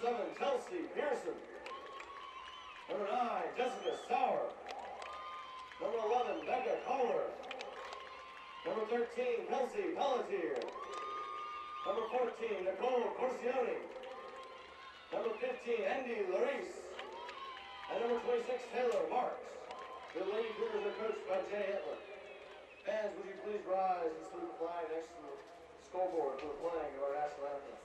7, Chelsea Pearson. Number 9, Jessica Sauer. Number 11, Becca Kohler. Number 13, Kelsey Pelletier. Number 14, Nicole Corsione. Number 15, Andy Larice. And number 26, Taylor Marks. The Lady Cougars are coached by Jay Hitler. Fans, would you please rise and salute the flag next to the scoreboard for the playing of our national anthem.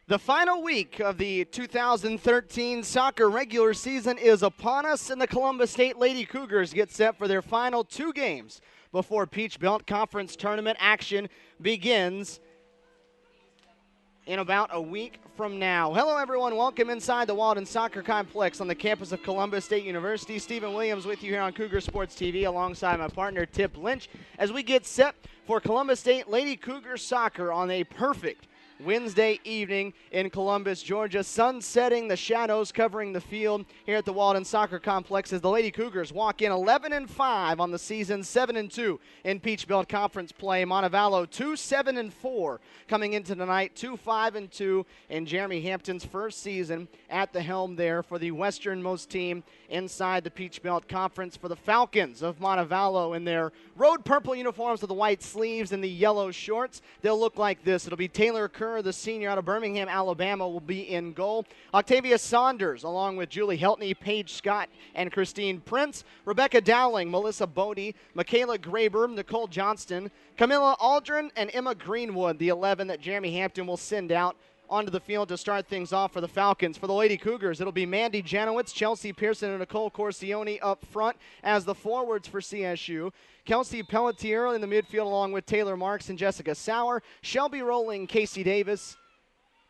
The final week of the 2013 soccer regular season is upon us, and the Columbus State Lady Cougars get set for their final 2 games before Peach Belt Conference tournament action begins in about a week from now. Hello, everyone. Welcome inside the Walden Soccer Complex on the campus of Columbus State University. Stephen Williams with you here on Cougar Sports TV alongside my partner, Tip Lynch, as we get set for Columbus State Lady Cougars soccer on a perfect Wednesday evening in Columbus, Georgia. Sun setting, the shadows covering the field here at the Walden Soccer Complex as the Lady Cougars walk in 11-5 on the season, 7-2 in Peach Belt Conference play. Montevallo 2-7-4 coming into tonight, 2-5-2 in Jeremy Hampton's first season at the helm there for the westernmost team inside the Peach Belt Conference. For the Falcons of Montevallo in their road purple uniforms with the white sleeves and the yellow shorts, they'll look like this. It'll be Taylor Kerr, the senior out of Birmingham, Alabama, will be in goal. Octavia Saunders, along with Julie Heltney, Paige Scott, and Christine Prince. Rebecca Dowling, Melissa Bodie, Michaela Graber, Nicole Johnston, Camilla Aldrin, and Emma Greenwood, the 11 that Jeremy Hampton will send out onto the field to start things off for the Falcons. For the Lady Cougars, it'll be Mandy Janowitz, Chelsea Pearson, and Nicole Corsione up front as the forwards for CSU. Kelsey Pelletier in the midfield along with Taylor Marks and Jessica Sauer. Shelby Rowling, Casey Davis,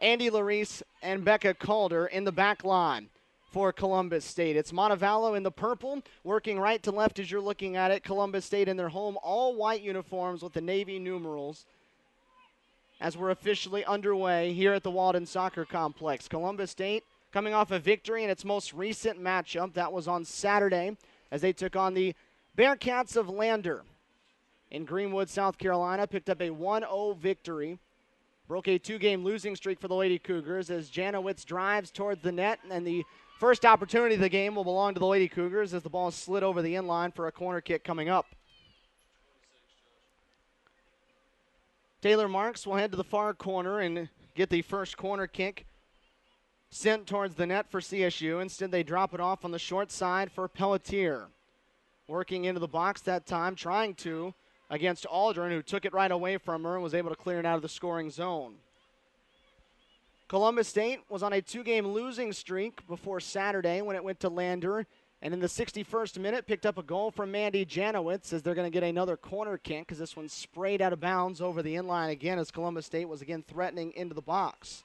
Andy Larice, and Becca Calder in the back line for Columbus State. It's Montevallo in the purple, working right to left as you're looking at it. Columbus State in their home all-white uniforms with the navy numerals as we're officially underway here at the Walden Soccer Complex. Columbus State coming off a victory in its most recent matchup. That was on Saturday as they took on the Bearcats of Lander in Greenwood, South Carolina. Picked up a 1-0 victory. Broke a 2-game losing streak for the Lady Cougars as Janowitz drives towards the net, and the first opportunity of the game will belong to the Lady Cougars as the ball slid over the inline for a corner kick coming up. Taylor Marks will head to the far corner and get the first corner kick sent towards the net for CSU. Instead, they drop it off on the short side for Pelletier. Working into the box that time, trying to against Aldrin, who took it right away from her and was able to clear it out of the scoring zone. Columbus State was on a 2-game losing streak before Saturday when it went to Lander. And in the 61st minute, picked up a goal from Mandy Janowitz as they're going to get another corner kick because this one sprayed out of bounds over the inline again as Columbus State was again threatening into the box.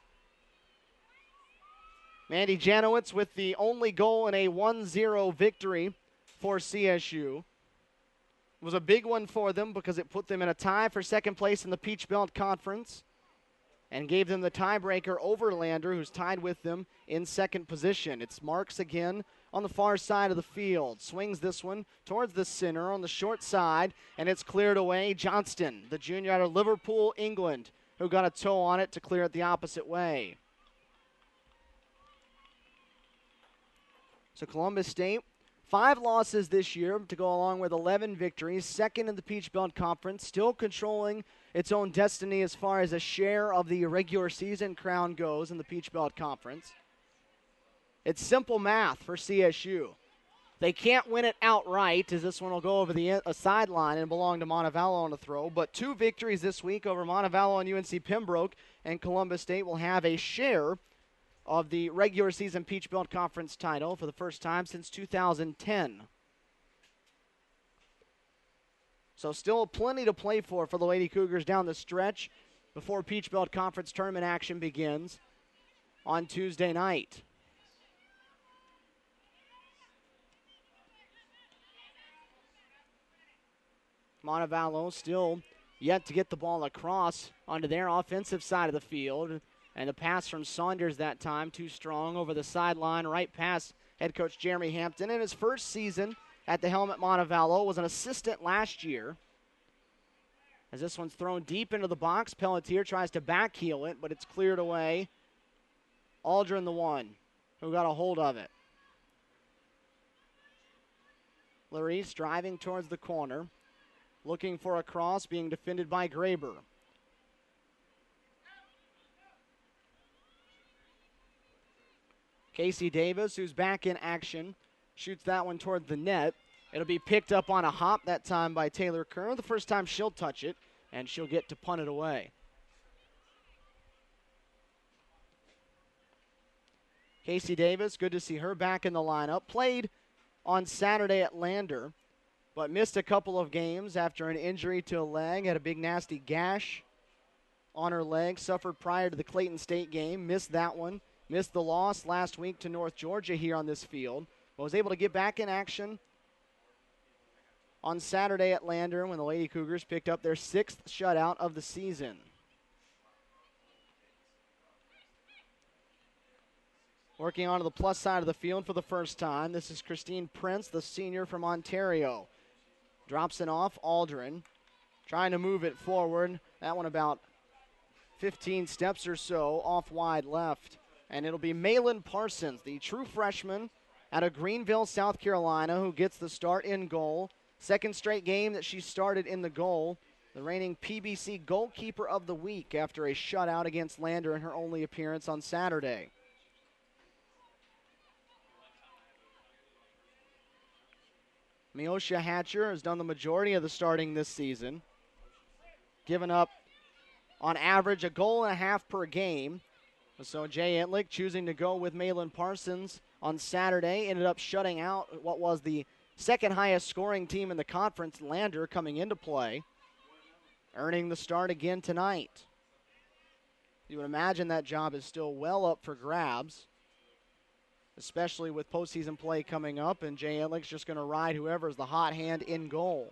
Mandy Janowitz with the only goal in a 1-0 victory for CSU. It was a big one for them because it put them in a tie for second place in the Peach Belt Conference and gave them the tiebreaker over Lander, who's tied with them in second position. It's Marks again on the far side of the field. Swings this one towards the center on the short side, and it's cleared away. Johnston, the junior out of Liverpool, England, who got a toe on it to clear it the opposite way. So Columbus State, 5 losses this year to go along with 11 victories, second in the Peach Belt Conference, still controlling its own destiny as far as a share of the regular season crown goes in the Peach Belt Conference. It's simple math for CSU. They can't win it outright, as this one will go over the sideline and belong to Montevallo on the throw. But 2 victories this week over Montevallo and UNC Pembroke, and Columbus State will have a share of the regular season Peach Belt Conference title for the first time since 2010. So still plenty to play for the Lady Cougars down the stretch before Peach Belt Conference tournament action begins on Tuesday night. Montevallo still yet to get the ball across onto their offensive side of the field. And the pass from Saunders that time, too strong over the sideline, right past head coach Jeremy Hampton. In his first season at the helm at Montevallo, was an assistant last year. As this one's thrown deep into the box, Pelletier tries to backheel it, but it's cleared away. Aldrin the one who got a hold of it. Larice driving towards the corner, looking for a cross, being defended by Graber. Casey Davis, who's back in action, shoots that one toward the net. It'll be picked up on a hop that time by Taylor Kerr. The first time she'll touch it, and she'll get to punt it away. Casey Davis, good to see her back in the lineup. Played on Saturday at Lander, but missed a couple of games after an injury to a leg. Had a big nasty gash on her leg, suffered prior to the Clayton State game. Missed that one. Missed the loss last week to North Georgia here on this field, but was able to get back in action on Saturday at Lander when the Lady Cougars picked up their 6th shutout of the season. Working onto the plus side of the field for the first time, this is Christine Prince, the senior from Ontario. Drops it off, Aldrin, trying to move it forward. That one about 15 steps or so off wide left. And it'll be Malin Parsons, the true freshman out of Greenville, South Carolina, who gets the start in goal. Second straight game that she started in the goal. The reigning PBC goalkeeper of the week after a shutout against Lander in her only appearance on Saturday. Miosha Hatcher has done the majority of the starting this season, given up on average a goal and a half per game. So Jay Entlick choosing to go with Malin Parsons on Saturday, ended up shutting out what was the second highest scoring team in the conference, Lander, coming into play, earning the start again tonight. You would imagine that job is still well up for grabs, especially with postseason play coming up, and Jay Entlick's just going to ride whoever's the hot hand in goal.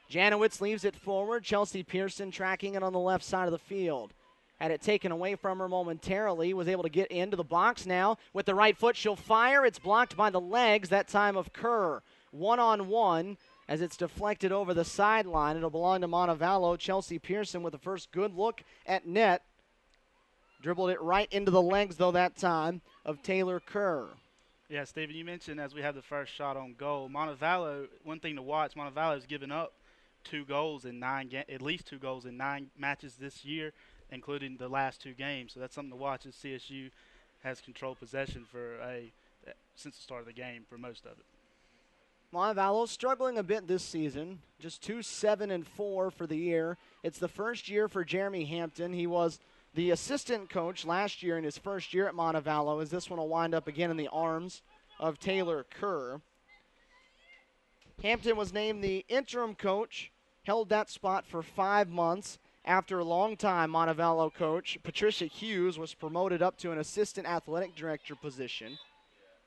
Janowitz leaves it forward. Chelsea Pearson tracking it on the left side of the field. Had it taken away from her momentarily, was able to get into the box now. With the right foot, she'll fire. It's blocked by the legs, that time of Kerr. 1-on-1 as it's deflected over the sideline. It'll belong to Montevallo. Chelsea Pearson with the first good look at net. Dribbled it right into the legs, though, that time of Taylor Kerr. Yeah, Stephen, you mentioned as we have the first shot on goal, Montevallo, one thing to watch, Montevallo has given up 2 goals in 9 at least 2 goals in 9 matches this year, including the last 2 games. So that's something to watch as CSU has controlled possession since the start of the game for most of it. Montevallo struggling a bit this season, just 2-7-4 for the year. It's the first year for Jeremy Hampton. He was the assistant coach last year in his first year at Montevallo, as this one will wind up again in the arms of Taylor Kerr. Hampton was named the interim coach, held that spot for 5 months. After a long time, Montevallo coach Patricia Hughes was promoted up to an assistant athletic director position.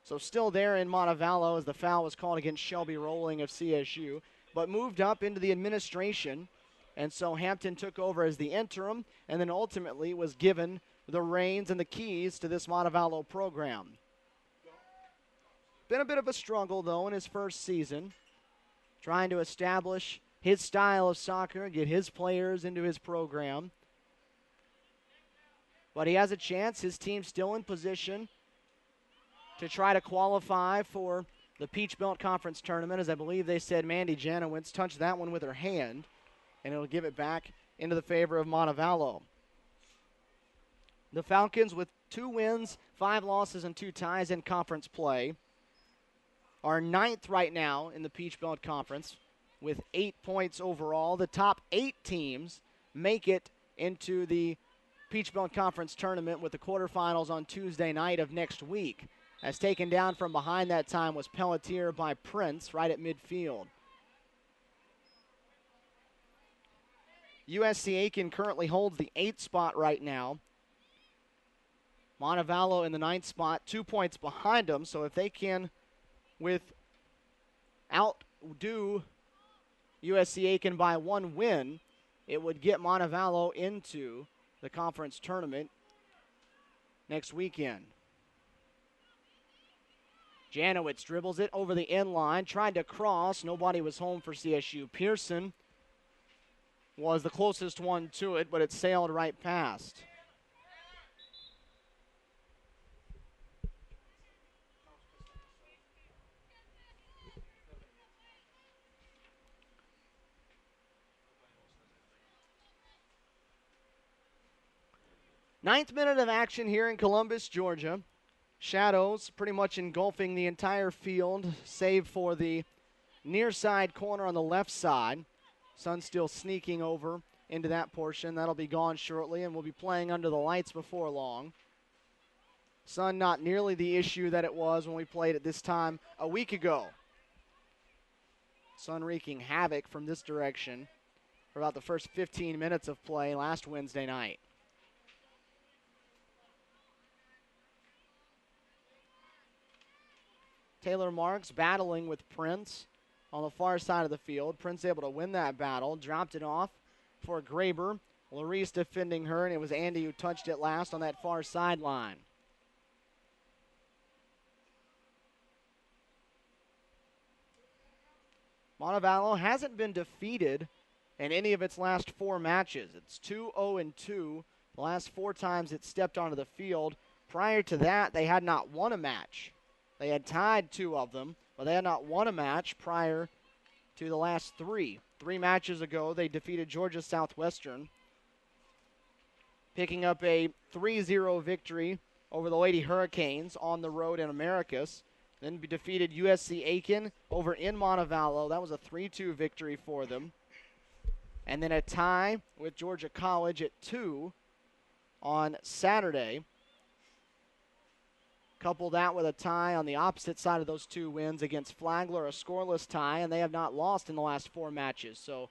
So still there in Montevallo as the foul was called against Shelby Rowling of CSU, but moved up into the administration. And so Hampton took over as the interim and then ultimately was given the reins and the keys to this Montevallo program. been a bit of a struggle, though, in his first season, trying to establish his style of soccer, get his players into his program. But he has a chance. His team's still in position to try to qualify for the Peach Belt Conference Tournament, as I believe they said Mandy Janowitz touched that one with her hand, and it'll give it back into the favor of Montevallo. The Falcons, with 2 wins, 5 losses, and 2 ties in conference play, are 9th right now in the Peach Belt Conference with 8 points overall. The top 8 teams make it into the Peach Belt Conference Tournament with the quarterfinals on Tuesday night of next week. As taken down from behind that time was Pelletier by Prince right at midfield. USC Aiken currently holds the 8th spot right now. Montevallo in the 9th spot, 2 points behind them. So if they can, outdo USC Aiken by 1 win, it would get Montevallo into the conference tournament next weekend. Janowitz dribbles it over the end line, tried to cross. Nobody was home for CSU. Pearson was the closest one to it, but it sailed right past. Ninth minute of action here in Columbus, Georgia. Shadows pretty much engulfing the entire field, save for the near side corner on the left side. Sun still sneaking over into that portion. That'll be gone shortly, and we'll be playing under the lights before long. Sun not nearly the issue that it was when we played at this time a week ago. Sun wreaking havoc from this direction for about the first 15 minutes of play last Wednesday night. Taylor Marks battling with Prince on the far side of the field. Prince able to win that battle, dropped it off for Graber. Larice defending her, and it was Andy who touched it last on that far sideline. Montevallo hasn't been defeated in any of its last 4 matches. It's 2-0-2 the last 4 times it stepped onto the field. Prior to that, they had not won a match. They had tied 2 of them, but they had not won a match prior to the last 3. 3 matches ago, they defeated Georgia Southwestern, picking up a 3-0 victory over the Lady Hurricanes on the road in Americus. Then defeated USC Aiken over in Montevallo. That was a 3-2 victory for them. And then a tie with Georgia College at 2 on Saturday. Couple that with a tie on the opposite side of those 2 wins against Flagler, a scoreless tie, and they have not lost in the last 4 matches. So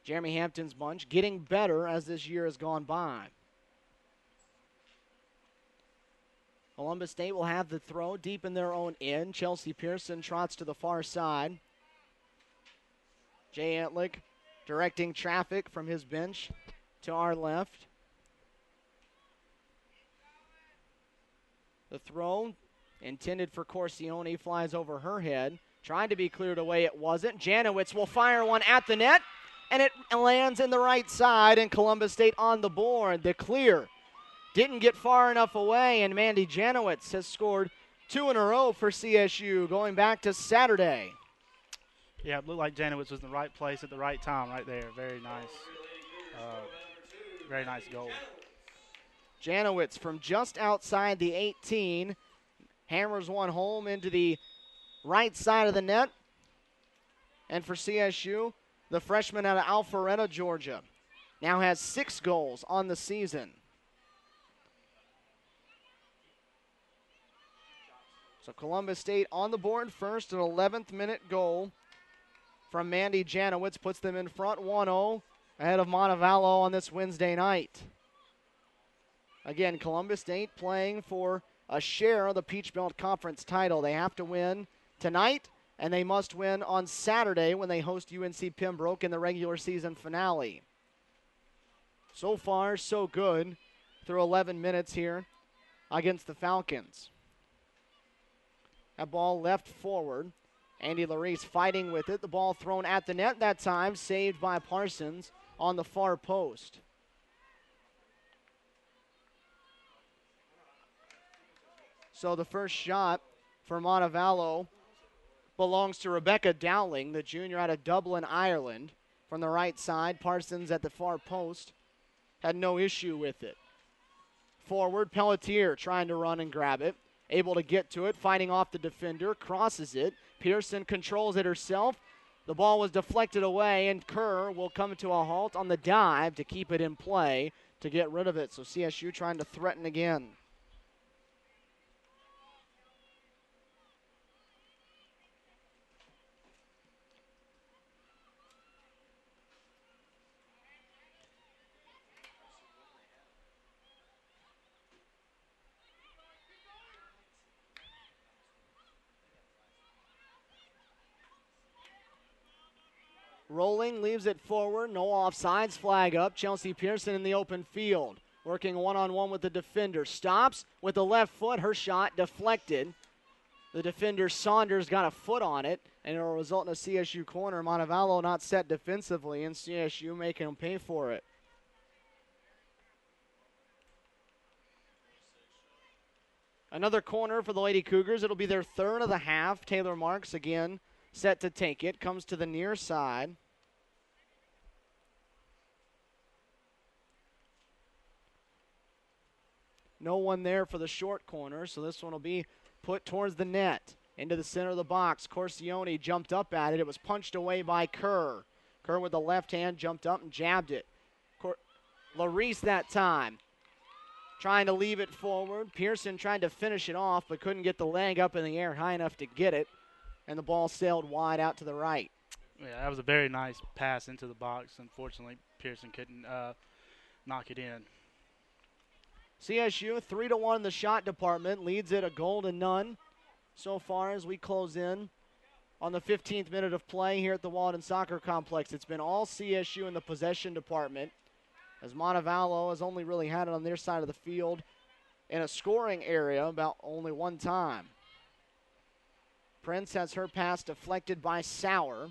Jeremy Hampton's bunch getting better as this year has gone by. Columbus State will have the throw deep in their own end. Chelsea Pearson trots to the far side. Jay Antlick directing traffic from his bench to our left. The throw intended for Corsione flies over her head. Tried to be cleared away, it wasn't. Janowitz will fire one at the net, and it lands in the right side, and Columbus State on the board. The clear didn't get far enough away, and Mandy Janowitz has scored 2 in a row for CSU going back to Saturday. Yeah, it looked like Janowitz was in the right place at the right time right there. Very nice. Very nice goal. Janowitz from just outside the 18 hammers one home into the right side of the net. And for CSU, the freshman out of Alpharetta, Georgia, now has 6 goals on the season. So Columbus State on the board first, an 11th minute goal from Mandy Janowitz puts them in front 1-0 ahead of Montevallo on this Wednesday night. Again, Columbus State playing for a share of the Peach Belt Conference title. They have to win tonight, and they must win on Saturday when they host UNC Pembroke in the regular season finale. So far, so good through 11 minutes here against the Falcons. That ball left forward. Andy Larice fighting with it. The ball thrown at the net that time, saved by Parsons on the far post. So the first shot for Montevallo belongs to Rebecca Dowling, the junior out of Dublin, Ireland. From the right side, Parsons at the far post had no issue with it. Forward, Pelletier trying to run and grab it. Able to get to it, fighting off the defender, crosses it. Pearson controls it herself. The ball was deflected away, and Kerr will come to a halt on the dive to keep it in play to get rid of it. So CSU trying to threaten again. Rolling, leaves it forward, no offsides, flag up. Chelsea Pearson in the open field, working one-on-one with the defender. Stops with the left foot, her shot deflected. The defender Saunders got a foot on it, and it will result in a CSU corner. Montevallo not set defensively, and CSU making them pay for it. Another corner for the Lady Cougars. It'll be their third of the half. Taylor Marks again set to take it. Comes to the near side. No one there for the short corner, so this one will be put towards the net. Into the center of the box. Corsione jumped up at it. It was punched away by Kerr. Kerr with the left hand jumped up and jabbed it. Larice that time, trying to leave it forward. Pearson tried to finish it off, but couldn't get the leg up in the air high enough to get it. And the ball sailed wide out to the right. Yeah, that was a very nice pass into the box. Unfortunately, Pearson couldn't knock it in. CSU 3-1 in the shot department, leads it a goal to none so far as we close in on the 15th minute of play here at the Walden Soccer Complex. It's been all CSU in the possession department, as Montevallo has only really had it on their side of the field in a scoring area about only one time. Prince has her pass deflected by Sauer.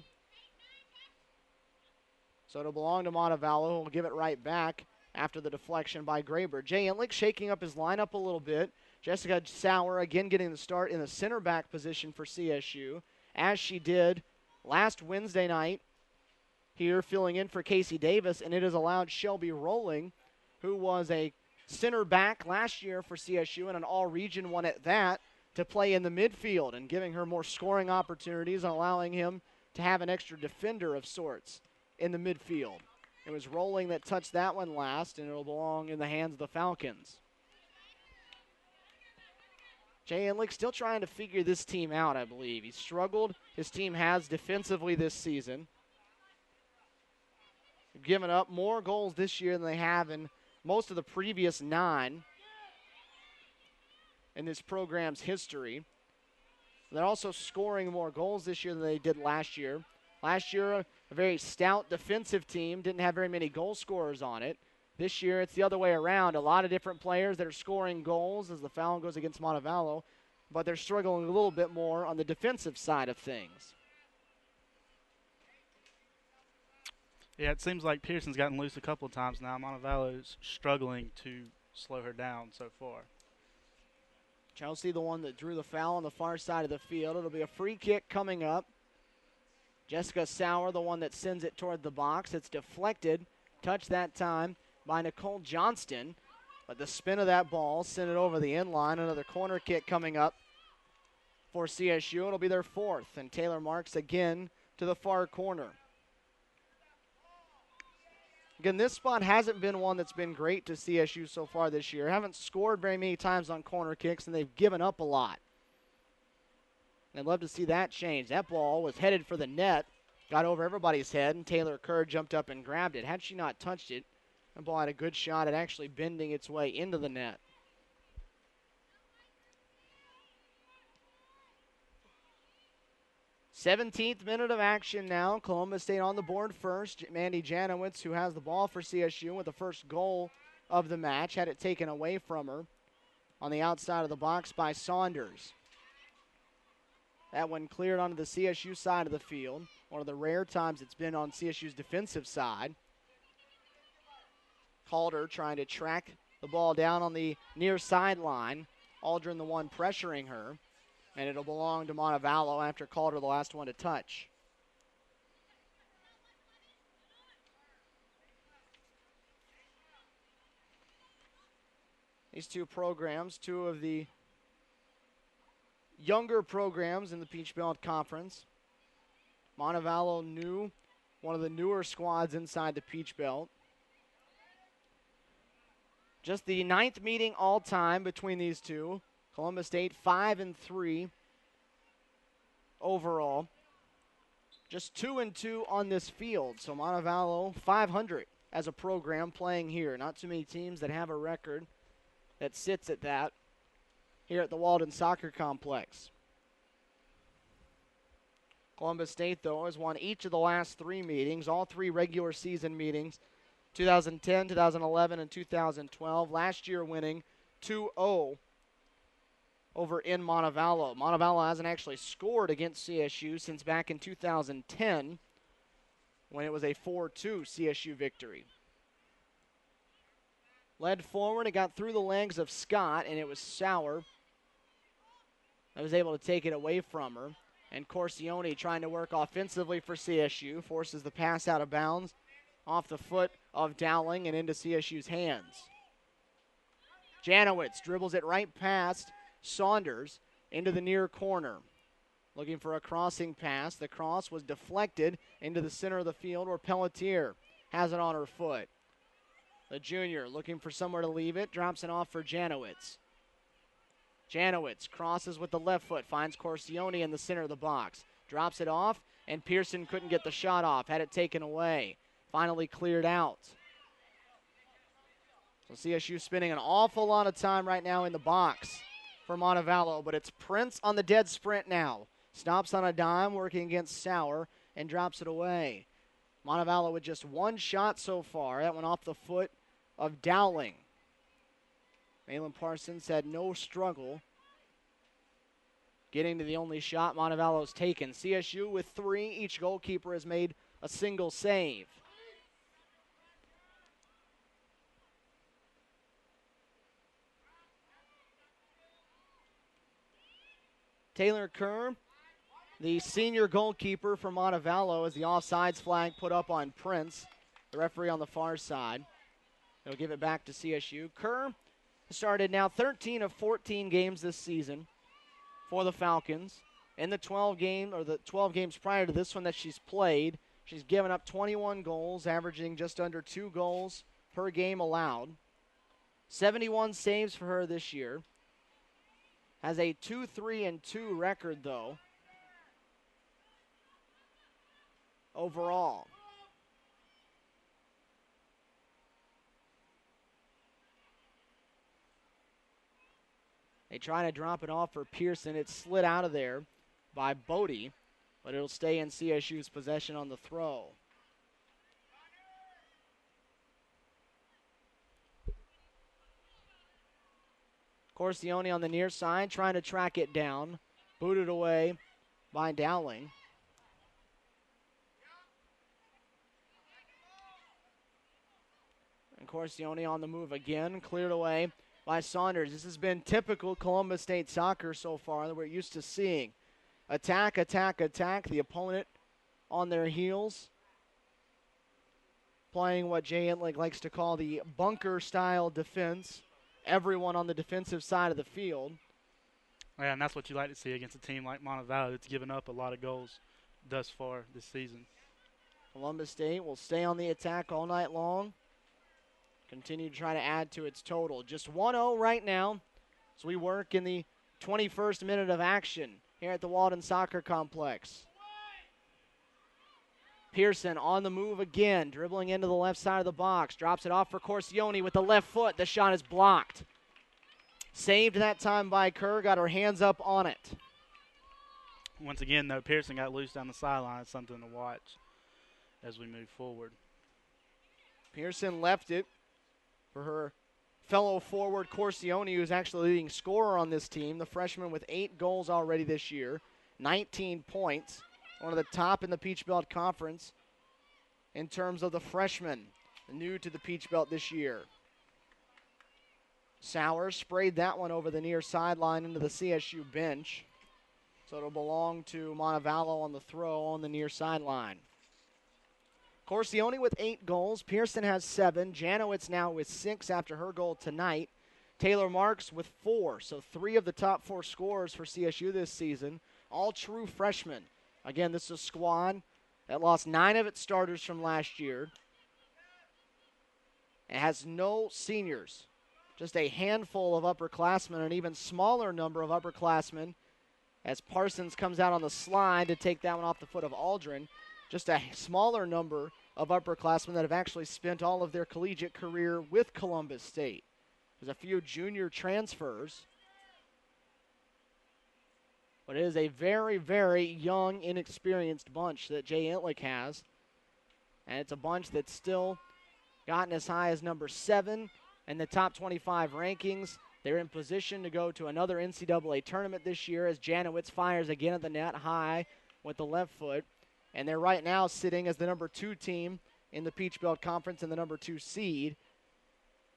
So it'll belong to Montevallo, who will give it right back after the deflection by Graber. Jay Entlich shaking up his lineup a little bit. Jessica Sauer again getting the start in the center back position for CSU, as she did last Wednesday night here, filling in for Casey Davis, and it has allowed Shelby Rolling, who was a center back last year for CSU and an all-region one at that, to play in the midfield and giving her more scoring opportunities and allowing him to have an extra defender of sorts in the midfield. It was Rolling that touched that one last, and it'll belong in the hands of the Falcons. Jay Enlick still trying to figure this team out, I believe. He's struggled. His team has defensively this season. They've given up more goals this year than they have in most of the previous 9 in this program's history. They're also scoring more goals this year than they did last year. Last year, a very stout defensive team, didn't have very many goal scorers on it. This year, it's the other way around. A lot of different players that are scoring goals as the foul goes against Montevallo, but they're struggling a little bit more on the defensive side of things. Yeah, it seems like Pearson's gotten loose a couple of times now. Montevallo's struggling to slow her down so far. Chelsea, the one that drew the foul on the far side of the field. It'll be a free kick coming up. Jessica Sauer, the one that sends it toward the box. It's deflected, touched that time by Nicole Johnston. But the spin of that ball sent it over the end line. Another corner kick coming up for CSU. It'll be their 4th. And Taylor Marks again to the far corner. Again, this spot hasn't been one that's been great to CSU so far this year. Haven't scored very many times on corner kicks, and they've given up a lot. I'd love to see that change. That ball was headed for the net, got over everybody's head, and Taylor Kerr jumped up and grabbed it. Had she not touched it, that ball had a good shot at actually bending its way into the net. th minute of action now. Columbus State on the board first. Mandy Janowitz, who has the ball for CSU with the first goal of the match, had it taken away from her on the outside of the box by Saunders. That one cleared onto the CSU side of the field. One of the rare times it's been on CSU's defensive side. Calder trying to track the ball down on the near sideline. Aldrin the one pressuring her. And it'll belong to Montevallo after Calder the last one to touch. These two programs, two of the younger programs in the Peach Belt Conference. Montevallo new, one of the newer squads inside the Peach Belt. Just the 9th meeting all time between these two. Columbus State 5-3 overall. Just 2-2 on this field. So Montevallo 500 as a program playing here. Not too many teams that have a record that sits at that here at the Walden Soccer Complex. Columbus State, though, has won each of the last 3 meetings, all 3 regular season meetings, 2010, 2011, and 2012. Last year winning 2-0 over in Montevallo. Montevallo hasn't actually scored against CSU since back in 2010 when it was a 4-2 CSU victory. Led forward, it got through the legs of Scott, and it was Sauer that was able to take it away from her. And Corsione trying to work offensively for CSU, forces the pass out of bounds off the foot of Dowling and into CSU's hands. Janowitz dribbles it right past Saunders into the near corner. Looking for a crossing pass. The cross was deflected into the center of the field where Pelletier has it on her foot. The junior looking for somewhere to leave it, drops it off for Janowitz. Janowitz crosses with the left foot, finds Corsione in the center of the box. Drops it off, and Pearson couldn't get the shot off, had it taken away. Finally cleared out. So CSU spending an awful lot of time right now in the box for Montevallo, but it's Prince on the dead sprint now. Stops on a dime, working against Sauer, and drops it away. Montevallo with just 1 shot so far. That went off the foot of Dowling. Malin Parsons had no struggle getting to the only shot Montevallo's taken. CSU with 3. Each goalkeeper has made a single save. Taylor Kerr, the senior goalkeeper for Montevallo, as the offsides flag put up on Prince, the referee on the far side. He'll give it back to CSU. Kerr started now 13 of 14 games this season for the Falcons. In the 12 games prior to this one that she's played, she's given up 21 goals, averaging just under 2 goals per game allowed. 71 saves for her this year. Has a 2-3-2 record, though, overall. They try to drop it off for Pearson. It slid out of there by Bodie, but it'll stay in CSU's possession on the throw. Corsione on the near side, trying to track it down. Booted away by Dowling. And Corsione on the move again, cleared away by Saunders. This has been typical Columbus State soccer so far that we're used to seeing. Attack, attack, attack. The opponent on their heels. Playing what Jay Entling likes to call the bunker-style defense. Everyone on the defensive side of the field. Yeah, and that's what you like to see against a team like Montevallo that's given up a lot of goals thus far this season. Columbus State will stay on the attack all night long. Continue to try to add to its total. Just 1-0 right now as we work in the 21st minute of action here at the Walden Soccer Complex. Pearson on the move again, dribbling into the left side of the box. Drops it off for Corsione with the left foot. The shot is blocked. Saved that time by Kerr. Got her hands up on it. Once again, though, Pearson got loose down the sideline. It's something to watch as we move forward. Pearson left it for her fellow forward Corsione, who's actually leading scorer on this team. The freshman with 8 goals already this year. 19 points, one of the top in the Peach Belt Conference in terms of the freshmen, new to the Peach Belt this year. Sowers sprayed that one over the near sideline into the CSU bench. So it'll belong to Montevallo on the throw on the near sideline. Corsione with 8 goals. Pearson has 7. Janowitz now with 6 after her goal tonight. Taylor Marks with 4. So 3 of the top 4 scorers for CSU this season, all true freshmen. Again, this is a squad that lost 9 of its starters from last year. It has no seniors. Just a handful of upperclassmen, an even smaller number of upperclassmen as Parsons comes out on the slide to take that one off the foot of Aldrin. Just a smaller number of upperclassmen that have actually spent all of their collegiate career with Columbus State. There's a few junior transfers. But it is a very, very young, inexperienced bunch that Jay Entlick has. And it's a bunch that's still gotten as high as number 7 in the top 25 rankings. They're in position to go to another NCAA tournament this year as Janowitz fires again at the net high with the left foot. And they're right now sitting as the number 2 team in the Peach Belt Conference and the number 2 seed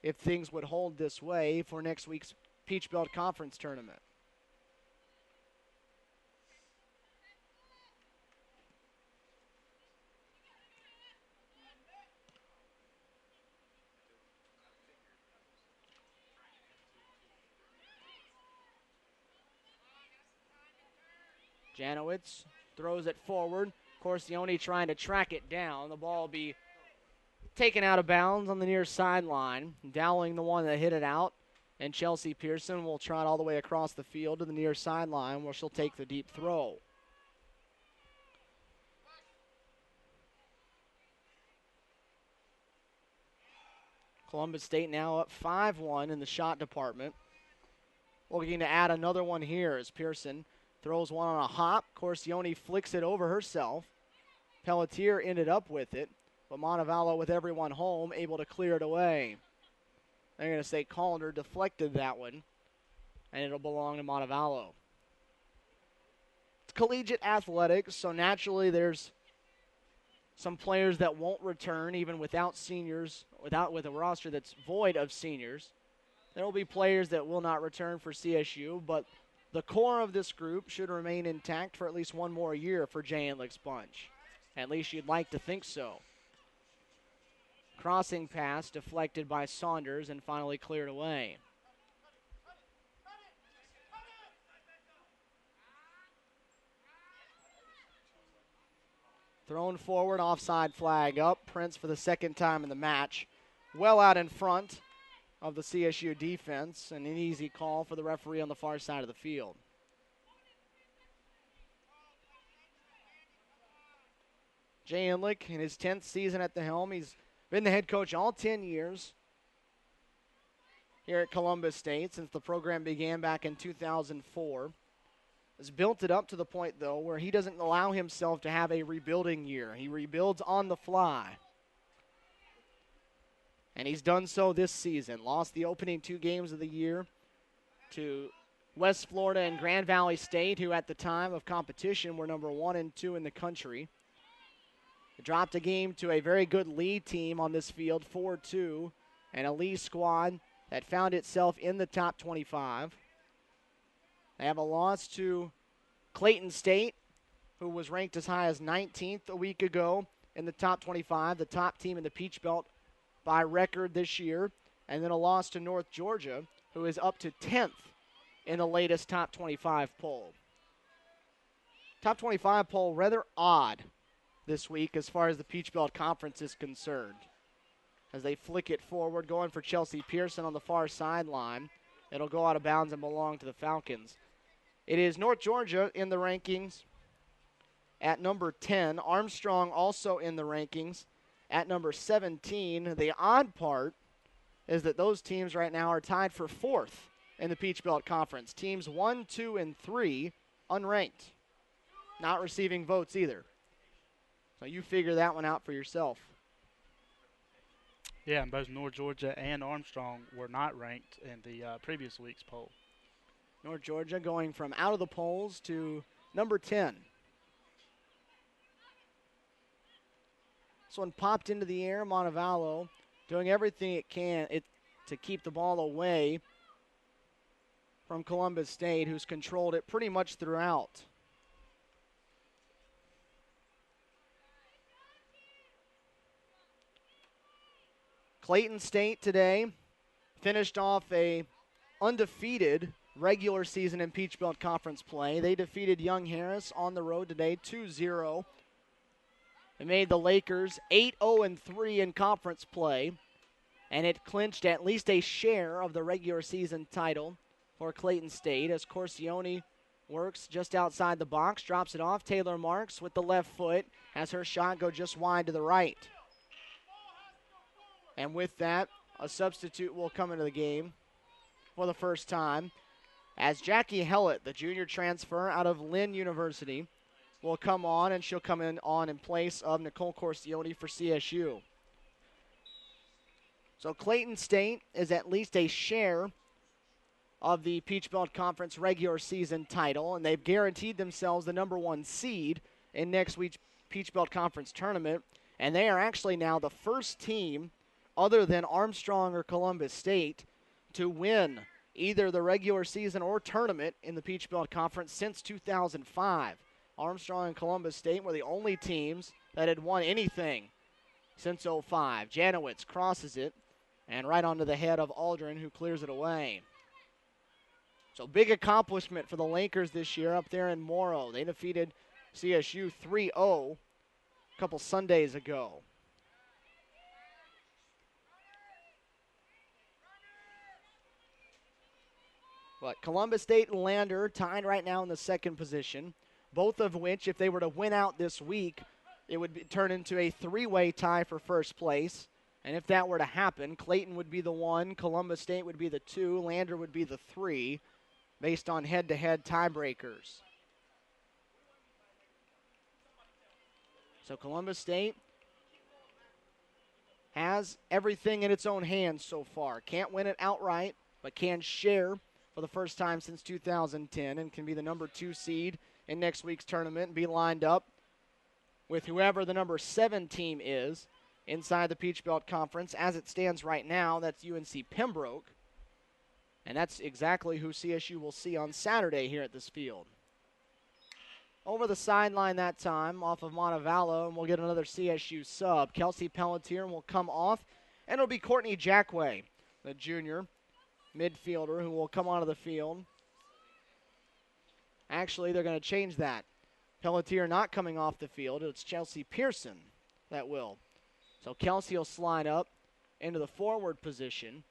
if things would hold this way for next week's Peach Belt Conference tournament. Janowitz throws it forward. Corsione trying to track it down. The ball will be taken out of bounds on the near sideline. Dowling the one that hit it out. And Chelsea Pearson will trot all the way across the field to the near sideline where she'll take the deep throw. Columbus State now up 5-1 in the shot department. Looking to add another one here as Pearson throws one on a hop. Corsione flicks it over herself. Pelletier ended up with it, but Montevallo with everyone home, able to clear it away. They're going to say Callender deflected that one, and it'll belong to Montevallo. It's collegiate athletics, so naturally there's some players that won't return even without seniors, with a roster that's void of seniors. There will be players that will not return for CSU, but the core of this group should remain intact for at least one more year for Jay Entlick's bunch. At least you'd like to think so. Crossing pass deflected by Saunders and finally cleared away. Thrown forward, offside flag up. Prince for the second time in the match. Well out in front of the CSU defense, and an easy call for the referee on the far side of the field. Jay Entlick in his 10th season at the helm. He's been the head coach all 10 years here at Columbus State since the program began back in 2004. Has built it up to the point, though, where he doesn't allow himself to have a rebuilding year. He rebuilds on the fly. And he's done so this season. Lost the opening 2 games of the year to West Florida and Grand Valley State, who at the time of competition were number 1 and 2 in the country. They dropped a game to a very good Lee team on this field, 4-2, and a Lee squad that found itself in the top 25. They have a loss to Clayton State, who was ranked as high as 19th a week ago in the top 25, the top team in the Peach Belt by record this year, and then a loss to North Georgia, who is up to 10th in the latest top 25 poll. Top 25 poll rather odd this week as far as the Peach Belt Conference is concerned. As they flick it forward, going for Chelsea Pearson on the far sideline. It'll go out of bounds and belong to the Falcons. It is North Georgia in the rankings at number 10. Armstrong also in the rankings at number 17. The odd part is that those teams right now are tied for 4th in the Peach Belt Conference. Teams 1, 2, and 3 unranked, not receiving votes either. So you figure that one out for yourself. Yeah, and both North Georgia and Armstrong were not ranked in the previous week's poll. North Georgia going from out of the polls to number 10. This one popped into the air. Montevallo doing everything it can to keep the ball away from Columbus State, who's controlled it pretty much throughout. Clayton State today finished off a undefeated regular season in Peach Belt Conference play. They defeated Young Harris on the road today 2-0. It made the Lakers 8-0-3 in conference play, and it clinched at least a share of the regular season title for Clayton State as Corsione works just outside the box, drops it off. Taylor Marks with the left foot has her shot go just wide to the right. And with that, a substitute will come into the game for the first time as Jackie Hellett, the junior transfer out of Lynn University, will come on, and she'll come in place of Nicole Corsione for CSU. So Clayton State is at least a share of the Peach Belt Conference regular season title, and they've guaranteed themselves the number 1 seed in next week's Peach Belt Conference tournament, and they are actually now the first team other than Armstrong or Columbus State to win either the regular season or tournament in the Peach Belt Conference since 2005. Armstrong and Columbus State were the only teams that had won anything since 05. Janowitz crosses it, and right onto the head of Aldrin, who clears it away. So big accomplishment for the Lakers this year up there in Morrow. They defeated CSU 3-0 a couple Sundays ago. But Columbus State and Lander tied right now in the second position, both of which, if they were to win out this week, it would turn into a 3-way tie for first place. And if that were to happen, Clayton would be the 1, Columbus State would be the 2, Lander would be the 3, based on head-to-head tiebreakers. So Columbus State has everything in its own hands so far. Can't win it outright, but can share for the first time since 2010 and can be the number 2 seed in next week's tournament and be lined up with whoever the number 7 team is inside the Peach Belt Conference. As it stands right now, that's UNC Pembroke. And that's exactly who CSU will see on Saturday here at this field. Over the sideline that time, off of Montevallo, and we'll get another CSU sub. Kelsey Pelletier will come off, and it'll be Courtney Jackway, the junior midfielder, who will come onto the field. Actually, they're going to change that. Pelletier not coming off the field. It's Chelsea Pearson that will. So Kelsey will slide up into the forward position,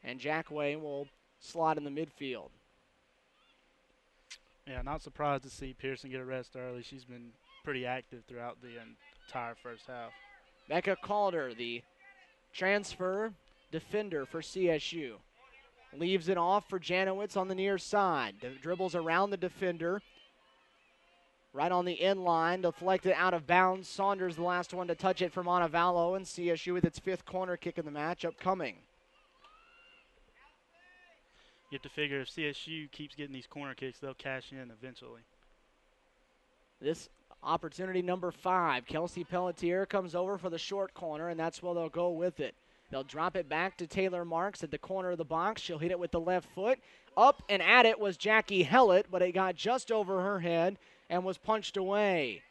and Jackway will slide in the midfield. Yeah, not surprised to see Pearson get a rest early. She's been pretty active throughout the entire first half. Becca Calder, the transfer defender for CSU. Leaves it off for Janowitz on the near side. Dribbles around the defender. Right on the end line, deflected out of bounds. Saunders the last one to touch it for Montevallo, and CSU with its 5th corner kick in the match upcoming. You have to figure if CSU keeps getting these corner kicks, they'll cash in eventually. This opportunity number 5. Kelsey Pelletier comes over for the short corner, and that's where they'll go with it. They'll drop it back to Taylor Marks at the corner of the box. She'll hit it with the left foot. Up and at it was Jackie Hellett, but it got just over her head and was punched away.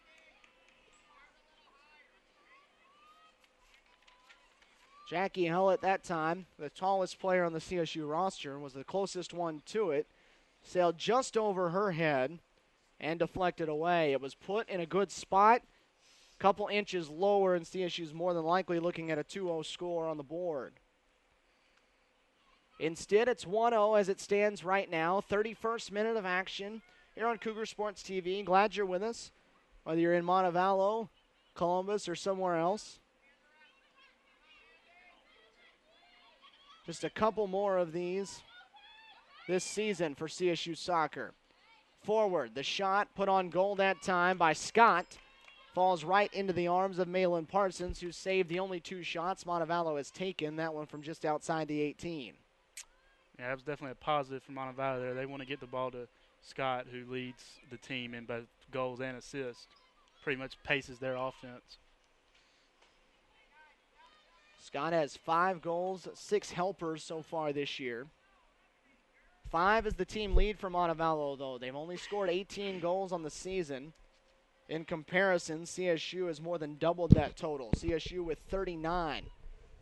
Jackie Hellett that time, the tallest player on the CSU roster, was the closest one to it. Sailed just over her head and deflected away. It was put in a good spot. Couple inches lower, and CSU's more than likely looking at a 2-0 score on the board. Instead, it's 1-0 as it stands right now. 31st minute of action here on Cougar Sports TV. Glad you're with us, whether you're in Montevallo, Columbus, or somewhere else. Just a couple more of these this season for CSU soccer. Forward, the shot put on goal that time by Scott. Falls right into the arms of Malin Parsons, who saved the only 2 shots Montevallo has taken, that one from just outside the 18. Yeah, that was definitely a positive for Montevallo there. They want to get the ball to Scott, who leads the team in both goals and assists, pretty much paces their offense. Scott has 5 goals, 6 helpers so far this year. 5 is the team lead for Montevallo, though. They've only scored 18 goals on the season. In comparison, CSU has more than doubled that total. CSU with 39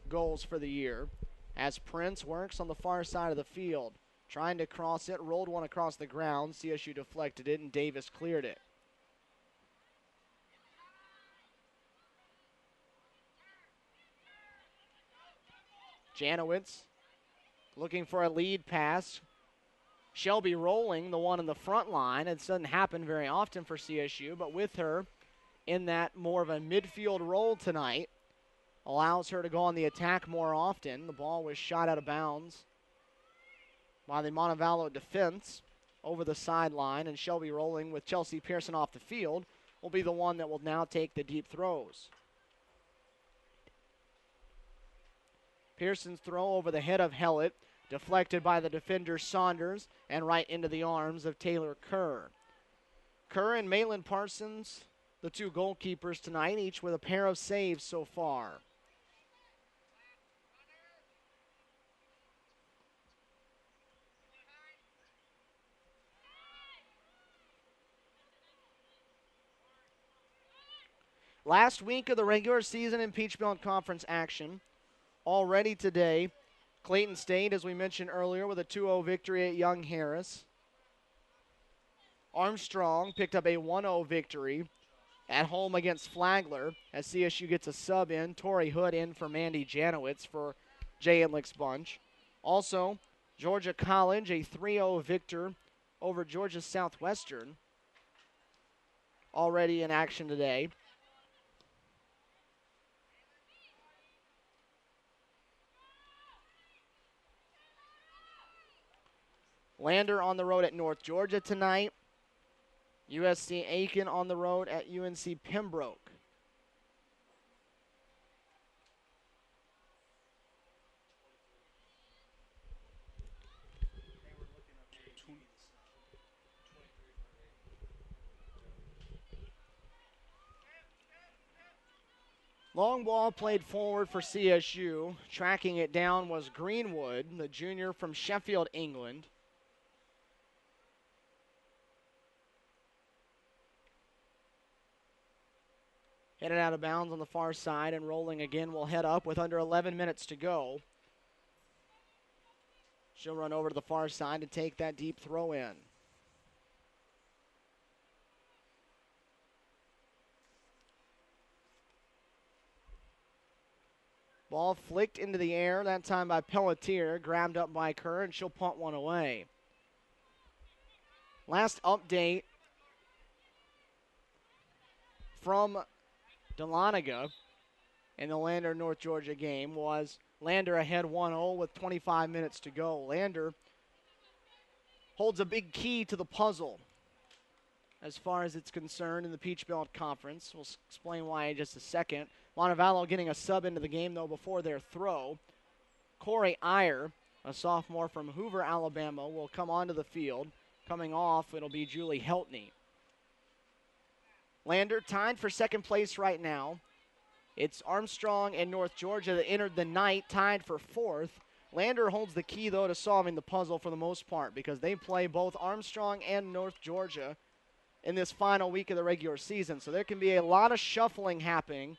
goals for the year. As Prince works on the far side of the field, trying to cross it, rolled one across the ground. CSU deflected it, and Davis cleared it. Janowitz looking for a lead pass. Shelby rolling, the one in the front line. It doesn't happen very often for CSU, but with her in that more of a midfield role tonight, allows her to go on the attack more often. The ball was shot out of bounds by the Montevallo defense over the sideline, and Shelby rolling with Chelsea Pearson off the field will be the one that will now take the deep throws. Pearson's throw over the head of Hellett, deflected by the defender Saunders, and right into the arms of Taylor Kerr. Kerr and Maitland Parsons, the 2 goalkeepers tonight, each with a pair of saves so far. Last week of the regular season in Peach Belt Conference action. Already today, Clayton State, as we mentioned earlier, with a 2-0 victory at Young Harris. Armstrong picked up a 1-0 victory at home against Flagler as CSU gets a sub in. Tori Hood in for Mandy Janowitz for Jay Enlick's bunch. Also, Georgia College, a 3-0 victor over Georgia Southwestern. Already in action today. Lander on the road at North Georgia tonight. USC Aiken on the road at UNC Pembroke. Long ball played forward for CSU. Tracking it down was Greenwood, the junior from Sheffield, England. Headed out of bounds on the far side, and rolling again will head up with under 11 minutes to go. She'll run over to the far side to take that deep throw in. Ball flicked into the air, that time by Pelletier, grabbed up by Kerr, and she'll punt one away. Last update from Dahlonega in the Lander North Georgia game was Lander ahead 1-0 with 25 minutes to go. Lander holds a big key to the puzzle as far as it's concerned in the Peach Belt Conference. We'll explain why in just a second. Montevallo getting a sub into the game, though, before their throw. Corey Iyer, a sophomore from Hoover, Alabama, will come onto the field. Coming off, it'll be Julie Heltney. Lander tied for second place right now. It's Armstrong and North Georgia that entered the night, tied for fourth. Lander holds the key, though, to solving the puzzle for the most part because they play both Armstrong and North Georgia in this final week of the regular season. So there can be a lot of shuffling happening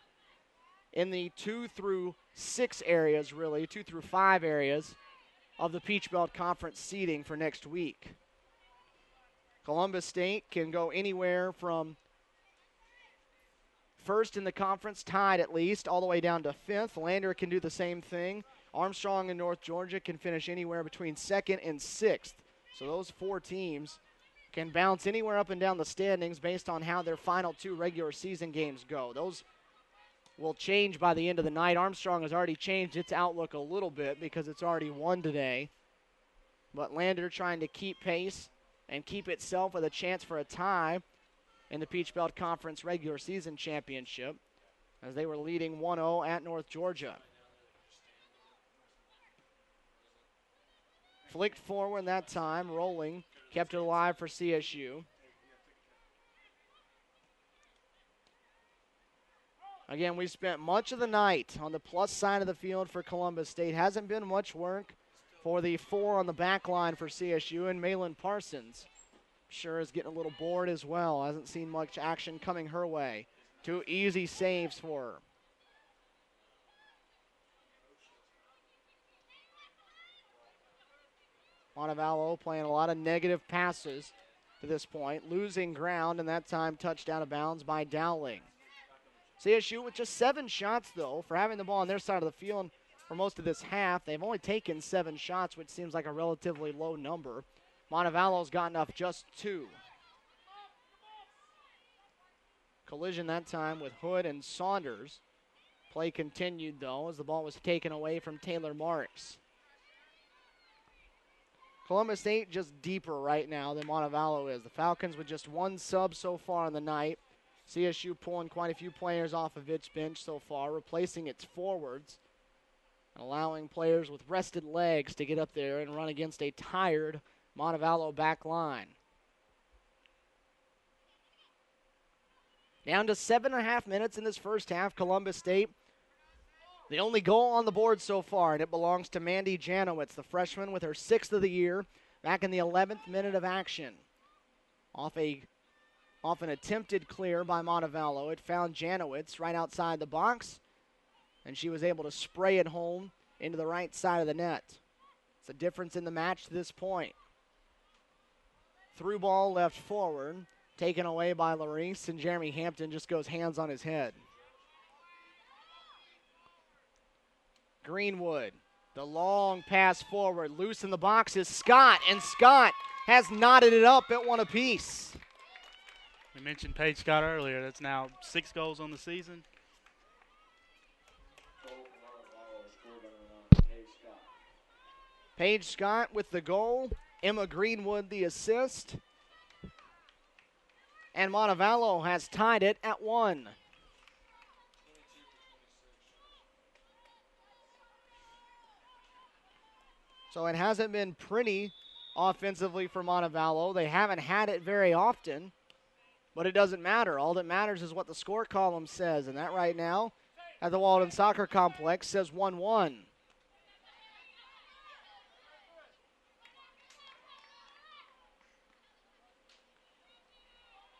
in the 2 through 6 areas, really, 2 through 5 areas of the Peach Belt Conference seeding for next week. Columbus State can go anywhere from first in the conference, tied at least, all the way down to fifth. Lander can do the same thing. Armstrong and North Georgia can finish anywhere between second and sixth. So those 4 teams can bounce anywhere up and down the standings based on how their final 2 regular season games go. Those will change by the end of the night. Armstrong has already changed its outlook a little bit because it's already won today. But Lander trying to keep pace and keep itself with a chance for a tie in the Peach Belt Conference regular season championship as they were leading 1-0 at North Georgia. Flicked forward that time, rolling kept it alive for CSU. Again, we spent much of the night on the plus side of the field for Columbus State. Hasn't been much work for the 4 on the back line for CSU, and Malin Parsons sure is getting a little bored as well. Hasn't seen much action coming her way. 2 easy saves for her. Montevallo playing a lot of negative passes to this point, losing ground, and that time touched out of bounds by Dowling. CSU with just 7 shots, though, for having the ball on their side of the field for most of this half. They've only taken 7 shots, which seems like a relatively low number. Montevallo's gotten up just 2. Collision that time with Hood and Saunders. Play continued, though, as the ball was taken away from Taylor Marks. Columbus State just deeper right now than Montevallo is. The Falcons with just 1 sub so far in the night. CSU pulling quite a few players off of its bench so far, replacing its forwards, allowing players with rested legs to get up there and run against a tired Montevallo back line. Down to 7.5 minutes in this first half, Columbus State. The only goal on the board so far, and it belongs to Mandy Janowitz, the freshman with her 6th of the year, back in the 11th minute of action. Off an attempted clear by Montevallo. It found Janowitz right outside the box, and she was able to spray it home into the right side of the net. It's a difference in the match to this point. Through ball left forward, taken away by Larice, and Jeremy Hampton just goes hands on his head. Greenwood, the long pass forward, loose in the box is Scott, and Scott has knotted it up at 1 apiece. We mentioned Paige Scott earlier. That's now 6 goals on the season. Paige Scott with the goal. Emma Greenwood the assist. And Montevallo has tied it at 1. So it hasn't been pretty offensively for Montevallo. They haven't had it very often. But it doesn't matter. All that matters is what the score column says. And that right now at the Walden Soccer Complex says 1-1.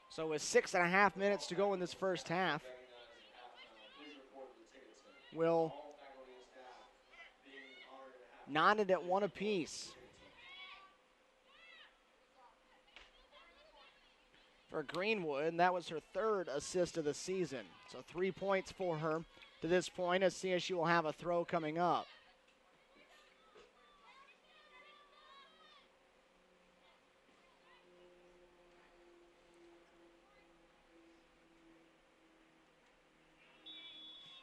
So with 6.5 minutes to go in this first half, we'll knotted at 1 apiece. For Greenwood, and that was her 3rd assist of the season. So 3 points for her to this point, as CSU will have a throw coming up.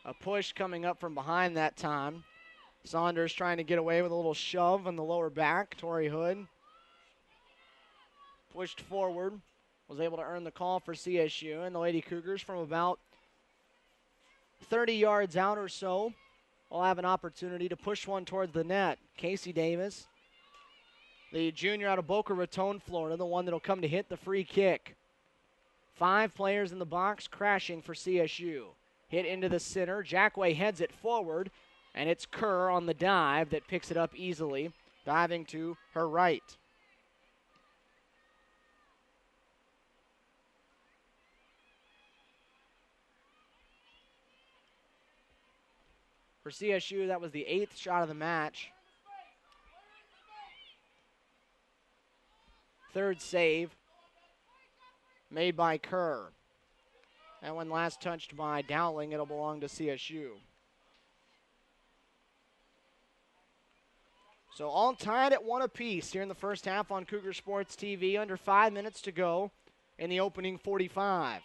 A push coming up from behind that time. Saunders trying to get away with a little shove on the lower back. Tori Hood pushed forward. Was able to earn the call for CSU, and the Lady Cougars from about 30 yards out or so will have an opportunity to push one towards the net. Casey Davis, the junior out of Boca Raton, Florida, the one that will come to hit the free kick. 5 players in the box crashing for CSU. Hit into the center. Jackway heads it forward, and it's Kerr on the dive that picks it up easily, diving to her right. For CSU, that was the 8th shot of the match. 3rd save made by Kerr. And when last touched by Dowling, it'll belong to CSU. So all tied at 1 apiece here in the first half on Cougar Sports TV. Under 5 minutes to go in the opening 45.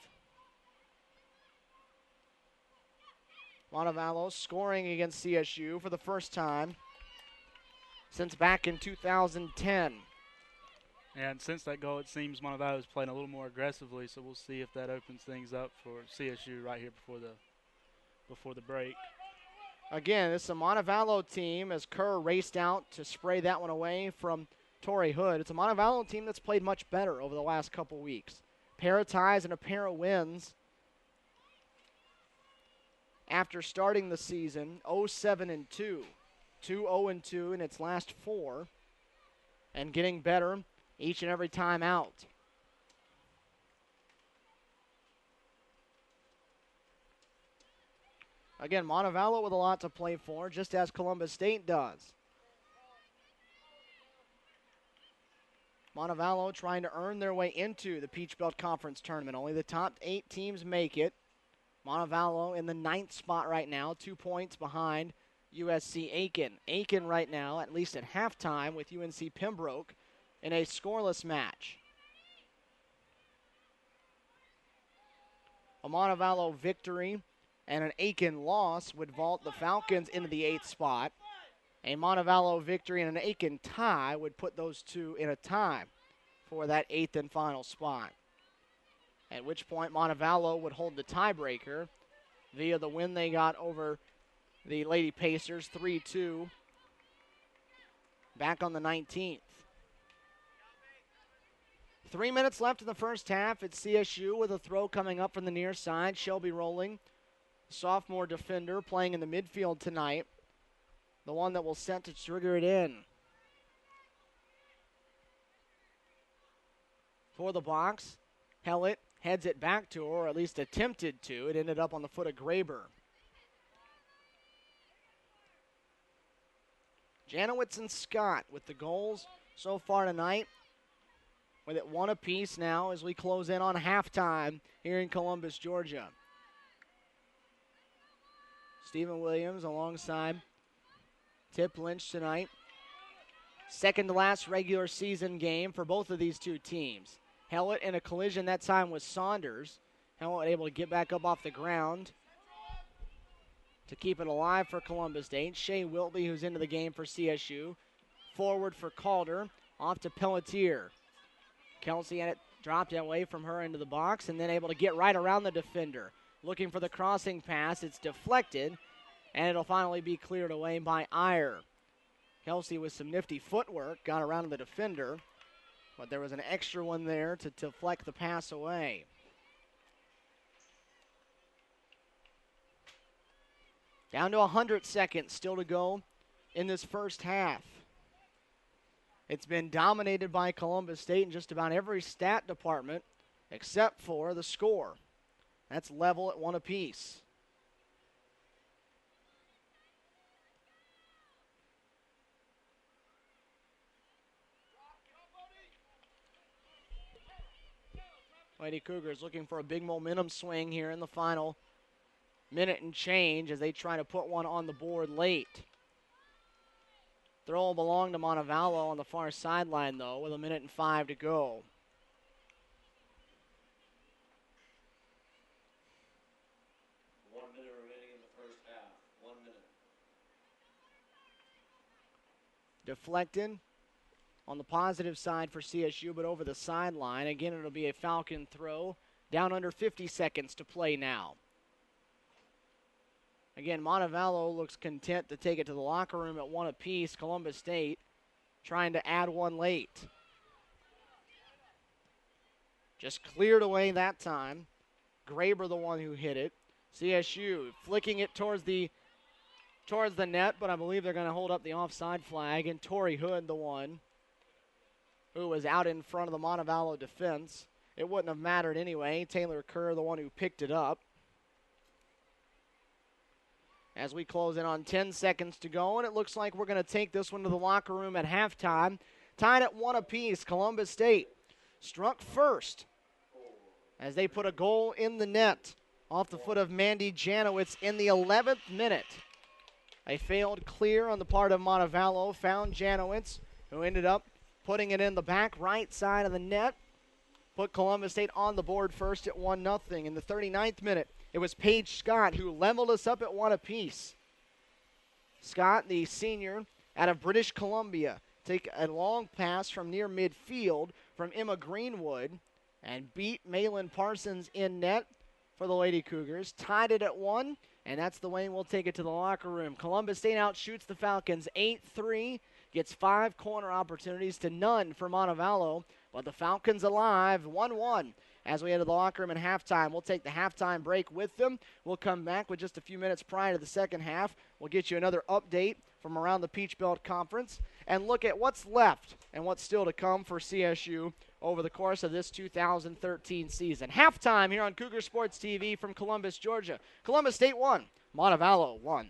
Montevallo scoring against CSU for the first time since back in 2010. And since that goal, it seems Montevallo is playing a little more aggressively, so we'll see if that opens things up for CSU right here before the break. Again, this is a Montevallo team as Kerr raced out to spray that one away from Torrey Hood. It's a Montevallo team that's played much better over the last couple weeks. Pair of ties and a pair of wins. After starting the season 0-7-2, 2-0-2 in its last 4, and getting better each and every time out. Again, Montevallo with a lot to play for, just as Columbus State does. Montevallo trying to earn their way into the Peach Belt Conference Tournament. Only the top 8 teams make it. Montevallo in the 9th spot right now, 2 points behind USC Aiken. Aiken right now, at least at halftime, with UNC Pembroke in a scoreless match. A Montevallo victory and an Aiken loss would vault the Falcons into the 8th spot. A Montevallo victory and an Aiken tie would put those two in a tie for that 8th and final spot. At which point Montevallo would hold the tiebreaker via the win they got over the Lady Pacers 3-2 back on the 19th. 3 minutes left in the first half. It's CSU with a throw coming up from the near side. Shelby Rolling, sophomore defender, playing in the midfield tonight. The one that will set to trigger it in. For the box, Hellett heads it back to her, or at least attempted to. It ended up on the foot of Graber. Janowitz and Scott with the goals so far tonight, with it 1 apiece now as we close in on halftime here in Columbus, Georgia. Stephen Williams alongside Tip Lynch tonight. Second to last regular season game for both of these two teams. Hellett in a collision that time with Saunders. Hellett able to get back up off the ground to keep it alive for Columbus State. Shea Wiltby, who's into the game for CSU. Forward for Calder. Off to Pelletier. Kelsey had it dropped away from her into the box and then able to get right around the defender. Looking for the crossing pass. It's deflected, and it'll finally be cleared away by Iyer. Kelsey with some nifty footwork got around the defender, but there was an extra one there to deflect the pass away. Down to 100 seconds still to go in this first half. It's been dominated by Columbus State in just about every stat department except for the score. That's level at 1 apiece. Lady Cougars looking for a big momentum swing here in the final minute and change as they try to put one on the board late. Throw will belong to Montevallo on the far sideline, though, with 1:05 to go. Deflected on the positive side for CSU, but over the sideline. Again, it'll be a Falcon throw. Down under 50 seconds to play now. Again, Montevallo looks content to take it to the locker room at 1 apiece. Columbus State trying to add one late. Just cleared away that time. Graber the one who hit it. CSU flicking it towards the net, but I believe they're going to hold up the offside flag, and Torrey Hood the one who was out in front of the Montevallo defense. It wouldn't have mattered anyway. Taylor Kerr the one who picked it up. As we close in on 10 seconds to go, and it looks like we're going to take this one to the locker room at halftime. Tied at 1 apiece, Columbus State struck first as they put a goal in the net off the foot of Mandy Janowitz in the 11th minute. A failed clear on the part of Montevallo found Janowitz, who ended up putting it in the back right side of the net. Put Columbus State on the board first at 1-0. In the 39th minute, it was Paige Scott who leveled us up at 1 apiece. Scott, the senior out of British Columbia, take a long pass from near midfield from Emma Greenwood and beat Malin Parsons in net for the Lady Cougars. Tied it at 1 And that's the way we'll take it to the locker room. Columbus State outshoots the Falcons 8-3, gets 5 corner opportunities to none for Montevallo, but the Falcons alive 1-1 as we head to the locker room at halftime. We'll take the halftime break with them. We'll come back with just a few minutes prior to the second half. We'll get you another update from around the Peach Belt Conference and look at what's left and what's still to come for CSU over the course of this 2013 season. Halftime here on Cougar Sports TV from Columbus, Georgia. Columbus State 1, Montevallo 1.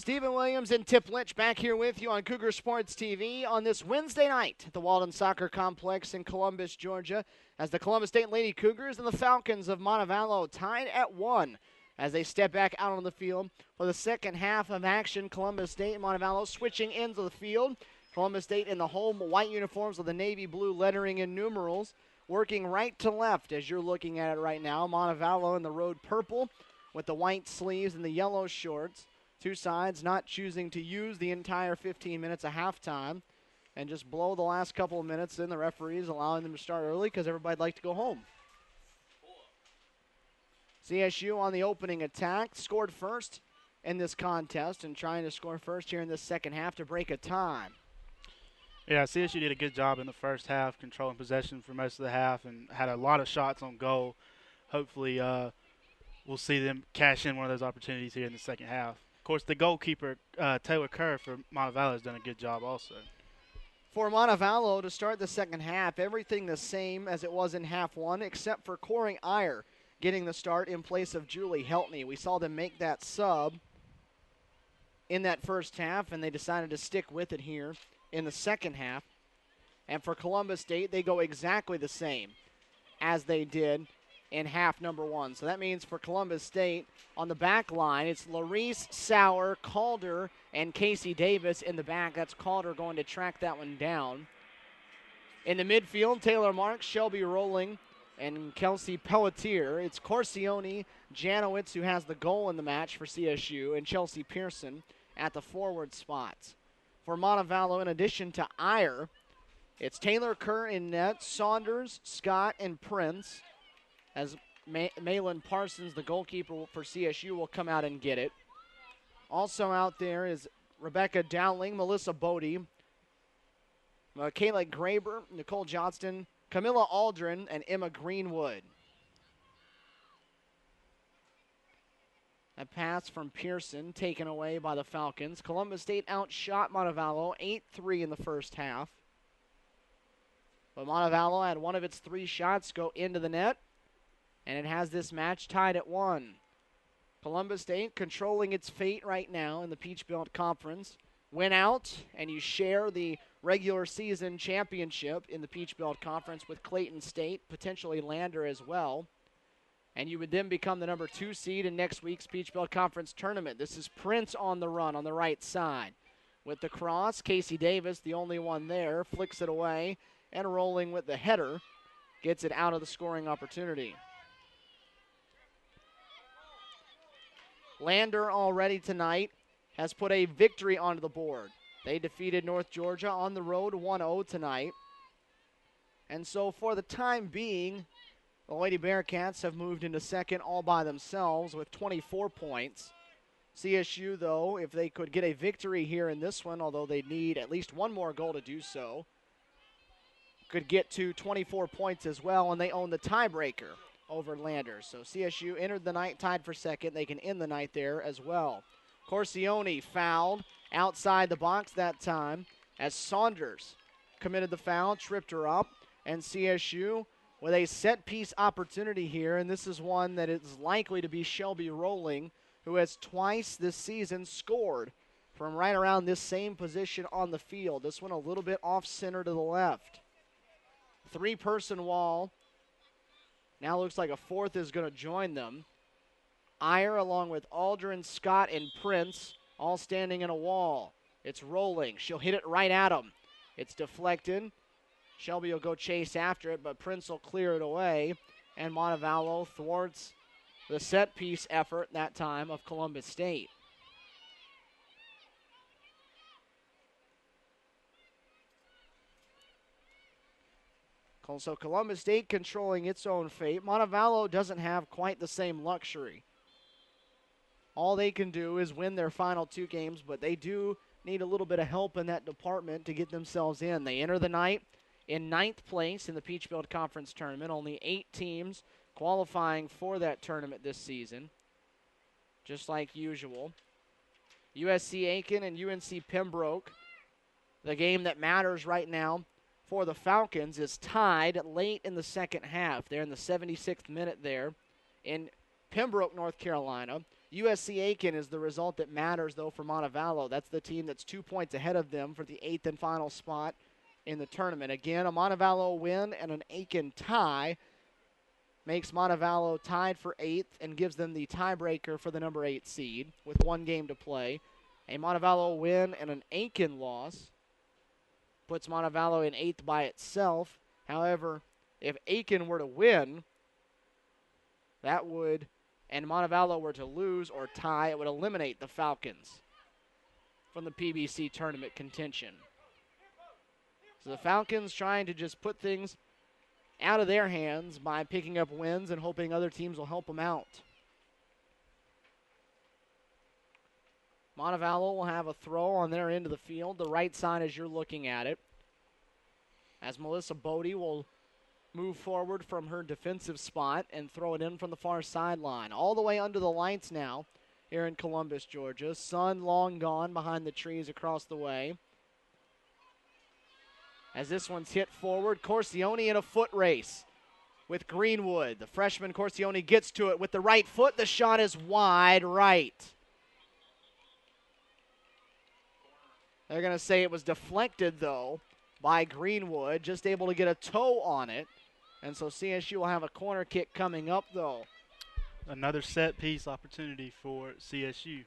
Stephen Williams and Tip Lynch back here with you on Cougar Sports TV on this Wednesday night at the Walden Soccer Complex in Columbus, Georgia, as the Columbus State Lady Cougars and the Falcons of Montevallo tied at 1 as they step back out on the field for the second half of action. Columbus State and Montevallo switching ends of the field. Columbus State in the home white uniforms with the navy blue lettering and numerals, working right to left as you're looking at it right now. Montevallo in the road purple with the white sleeves and the yellow shorts. Two sides not choosing to use the entire 15 minutes of halftime and just blow the last couple of minutes in. The referees allowing them to start early because everybody'd like to go home. CSU on the opening attack, scored first in this contest and trying to score first here in this second half to break a tie. Yeah, CSU did a good job in the first half, controlling possession for most of the half and had a lot of shots on goal. Hopefully we'll see them cash in one of those opportunities here in the second half. Of course, the goalkeeper, Taylor Kerr for Montevallo, has done a good job also. For Montevallo to start the second half, everything the same as it was in half one, except for Coring Iyer getting the start in place of Julie Heltney. We saw them make that sub in that first half, and they decided to stick with it here in the second half. And for Columbus State, they go exactly the same as they did in half number one. So that means for Columbus State, on the back line, it's Larice, Sauer, Calder, and Casey Davis in the back. That's Calder going to track that one down. In the midfield, Taylor Marks, Shelby Rowling, and Kelsey Pelletier. It's Corsione, Janowitz, who has the goal in the match for CSU, and Chelsea Pearson at the forward spots. For Montevallo, in addition to Iyer, it's Taylor Kerr in net, Saunders, Scott, and Prince, as Malin Parsons, the goalkeeper for CSU, will come out and get it. Also out there is Rebecca Dowling, Melissa Bodie, Kayla Graber, Nicole Johnston, Camilla Aldrin, and Emma Greenwood. A pass from Pearson taken away by the Falcons. Columbus State outshot Montevallo 8-3 in the first half. But Montevallo had one of its 3 shots go into the net, and it has this match tied at 1. Columbus State controlling its fate right now in the Peach Belt Conference. Win out, and you share the regular season championship in the Peach Belt Conference with Clayton State, potentially Lander as well. And you would then become the number 2 seed in next week's Peach Belt Conference tournament. This is Prince on the run on the right side. With the cross, Casey Davis, the only one there, flicks it away, and rolling with the header, gets it out of the scoring opportunity. Lander already tonight has put a victory onto the board. They defeated North Georgia on the road 1-0 tonight. And so for the time being, the Lady Bearcats have moved into second all by themselves with 24 points. CSU, though, if they could get a victory here in this one, although they need at least one more goal to do so, could get to 24 points as well, and they own the tiebreaker over Lander. So CSU entered the night tied for second. They can end the night there as well. Corsione fouled outside the box that time as Saunders committed the foul, tripped her up, and CSU with a set-piece opportunity here, and this is one that is likely to be Shelby Rowling, who has twice this season scored from right around this same position on the field. This one a little bit off-center to the left. 3-person wall. Now looks like a fourth is going to join them. Iyer along with Aldrin, Scott, and Prince all standing in a wall. It's Rowling. She'll hit it right at him. It's deflected. Shelby will go chase after it, but Prince will clear it away. And Montevallo thwarts the set-piece effort that time of Columbus State. So Columbus State controlling its own fate. Montevallo doesn't have quite the same luxury. All they can do is win their final 2 games, but they do need a little bit of help in that department to get themselves in. They enter the night in 9th place in the Peach Belt Conference Tournament. Only 8 teams qualifying for that tournament this season, just like usual. USC Aiken and UNC Pembroke, the game that matters right now for the Falcons, is tied late in the second half. They're in the 76th minute there in Pembroke, North Carolina. USC Aiken is the result that matters, though, for Montevallo. That's the team that's 2 points ahead of them for the 8th and final spot in the tournament. Again, a Montevallo win and an Aiken tie makes Montevallo tied for 8th and gives them the tiebreaker for the number 8 seed with 1 game to play. A Montevallo win and an Aiken loss puts Montevallo in 8th by itself. However, if Aiken were to win, that would, and Montevallo were to lose or tie, it would eliminate the Falcons from the PBC tournament contention. So the Falcons trying to just put things out of their hands by picking up wins and hoping other teams will help them out. Montevallo will have a throw on their end of the field, the right side as you're looking at it, as Melissa Bodie will move forward from her defensive spot and throw it in from the far sideline. All the way under the lights now here in Columbus, Georgia. Sun long gone behind the trees across the way. As this one's hit forward, Corsione in a foot race with Greenwood. The freshman Corsione gets to it with the right foot. The shot is wide right. They're going to say it was deflected, though, by Greenwood. Just able to get a toe on it. And so CSU will have a corner kick coming up, though. Another set-piece opportunity for CSU.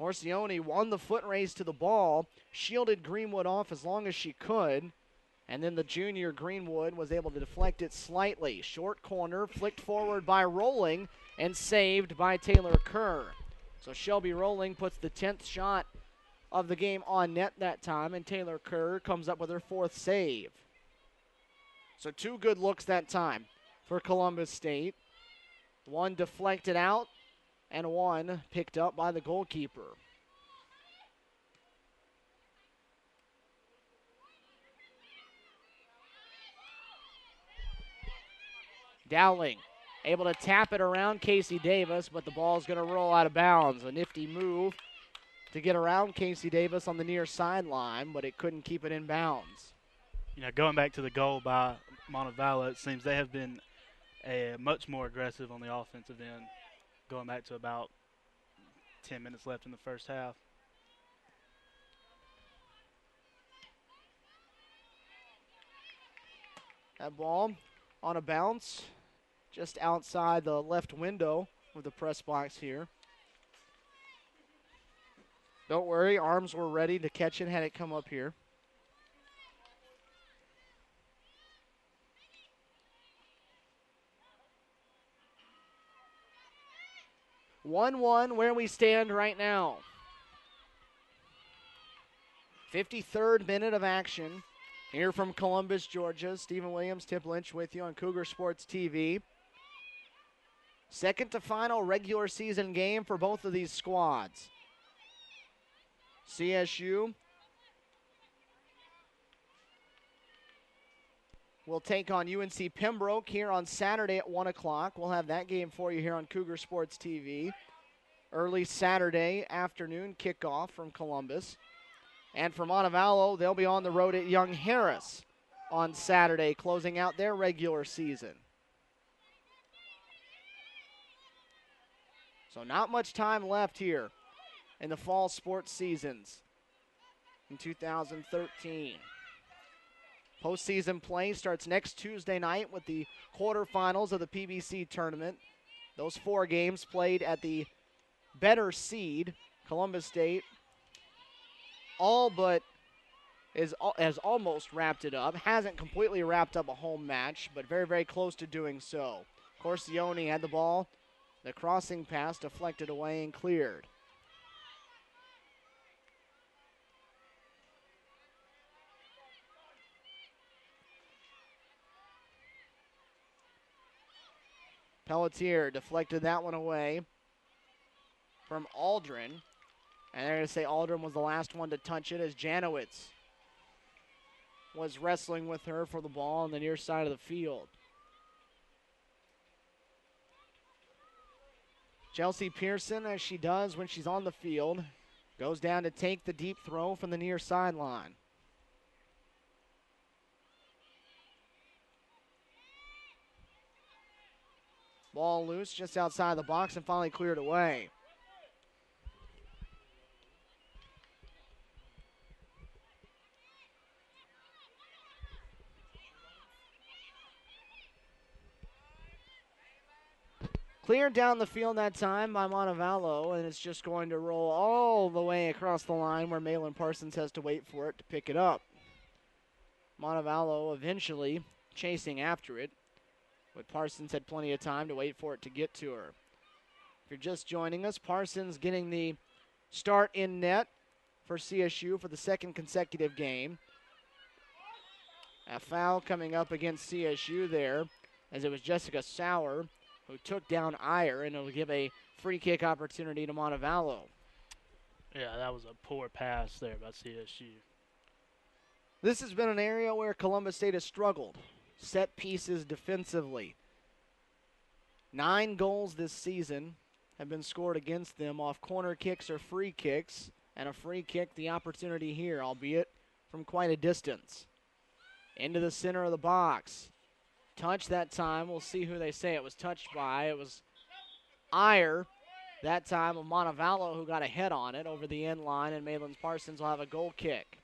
Corsione won the foot race to the ball, shielded Greenwood off as long as she could, and then the junior Greenwood was able to deflect it slightly. Short corner, flicked forward by Rolling, and saved by Taylor Kerr. So Shelby Rolling puts the 10th shot of the game on net that time, and Taylor Kerr comes up with her 4th save. So 2 good looks that time for Columbus State. 1 deflected out, and 1 picked up by the goalkeeper. Dowling able to tap it around Casey Davis, but the ball's going to roll out of bounds. A nifty move to get around Casey Davis on the near sideline, but it couldn't keep it in bounds. You know, going back to the goal by Montevallo, it seems they have been much more aggressive on the offensive end, going back to about 10 minutes left in the first half. That ball on a bounce just outside the left window of the press box here. Don't worry, arms were ready to catch it had it come up here. (1-1) where we stand right now. 53rd minute of action here from Columbus, Georgia. Stephen Williams, Tip Lynch with you on Cougar Sports TV. Second to final regular season game for both of these squads. CSU will take on UNC Pembroke here on Saturday at 1 o'clock. We'll have that game for you here on Cougar Sports TV. Early Saturday afternoon kickoff from Columbus. And for Montevallo, they'll be on the road at Young Harris on Saturday, closing out their regular season. So not much time left here in the fall sports seasons in 2013. Postseason play starts next Tuesday night with the quarterfinals of the PBC tournament. Those 4 games played at the better seed, Columbus State, all but has almost wrapped it up. Hasn't completely wrapped up a home match, but very, very close to doing so. Corsione had the ball. The crossing pass deflected away and cleared. Pelletier deflected that one away from Aldrin. And they're going to say Aldrin was the last one to touch it as Janowitz was wrestling with her for the ball on the near side of the field. Chelsea Pearson, as she does when she's on the field, goes down to take the deep throw from the near sideline. Ball loose just outside the box and finally cleared away. Cleared down the field that time by Montevallo, and it's just going to roll all the way across the line where Malin Parsons has to wait for it to pick it up. Montevallo eventually chasing after it, but Parsons had plenty of time to wait for it to get to her. If you're just joining us, Parsons getting the start in net for CSU for the second consecutive game. A foul coming up against CSU there, as it was Jessica Sauer who took down Iyer, and it'll give a free kick opportunity to Montevallo. Yeah, that was a poor pass there by CSU. This has been an area where Columbus State has struggled. Set pieces defensively. 9 goals this season have been scored against them off corner kicks or free kicks, and a free kick the opportunity here, albeit from quite a distance. Into the center of the box. Touch that time. We'll see who they say it was touched by. It was Iyer. That time of Montevallo, who got a head on it over the end line, and Malin Parsons will have a goal kick.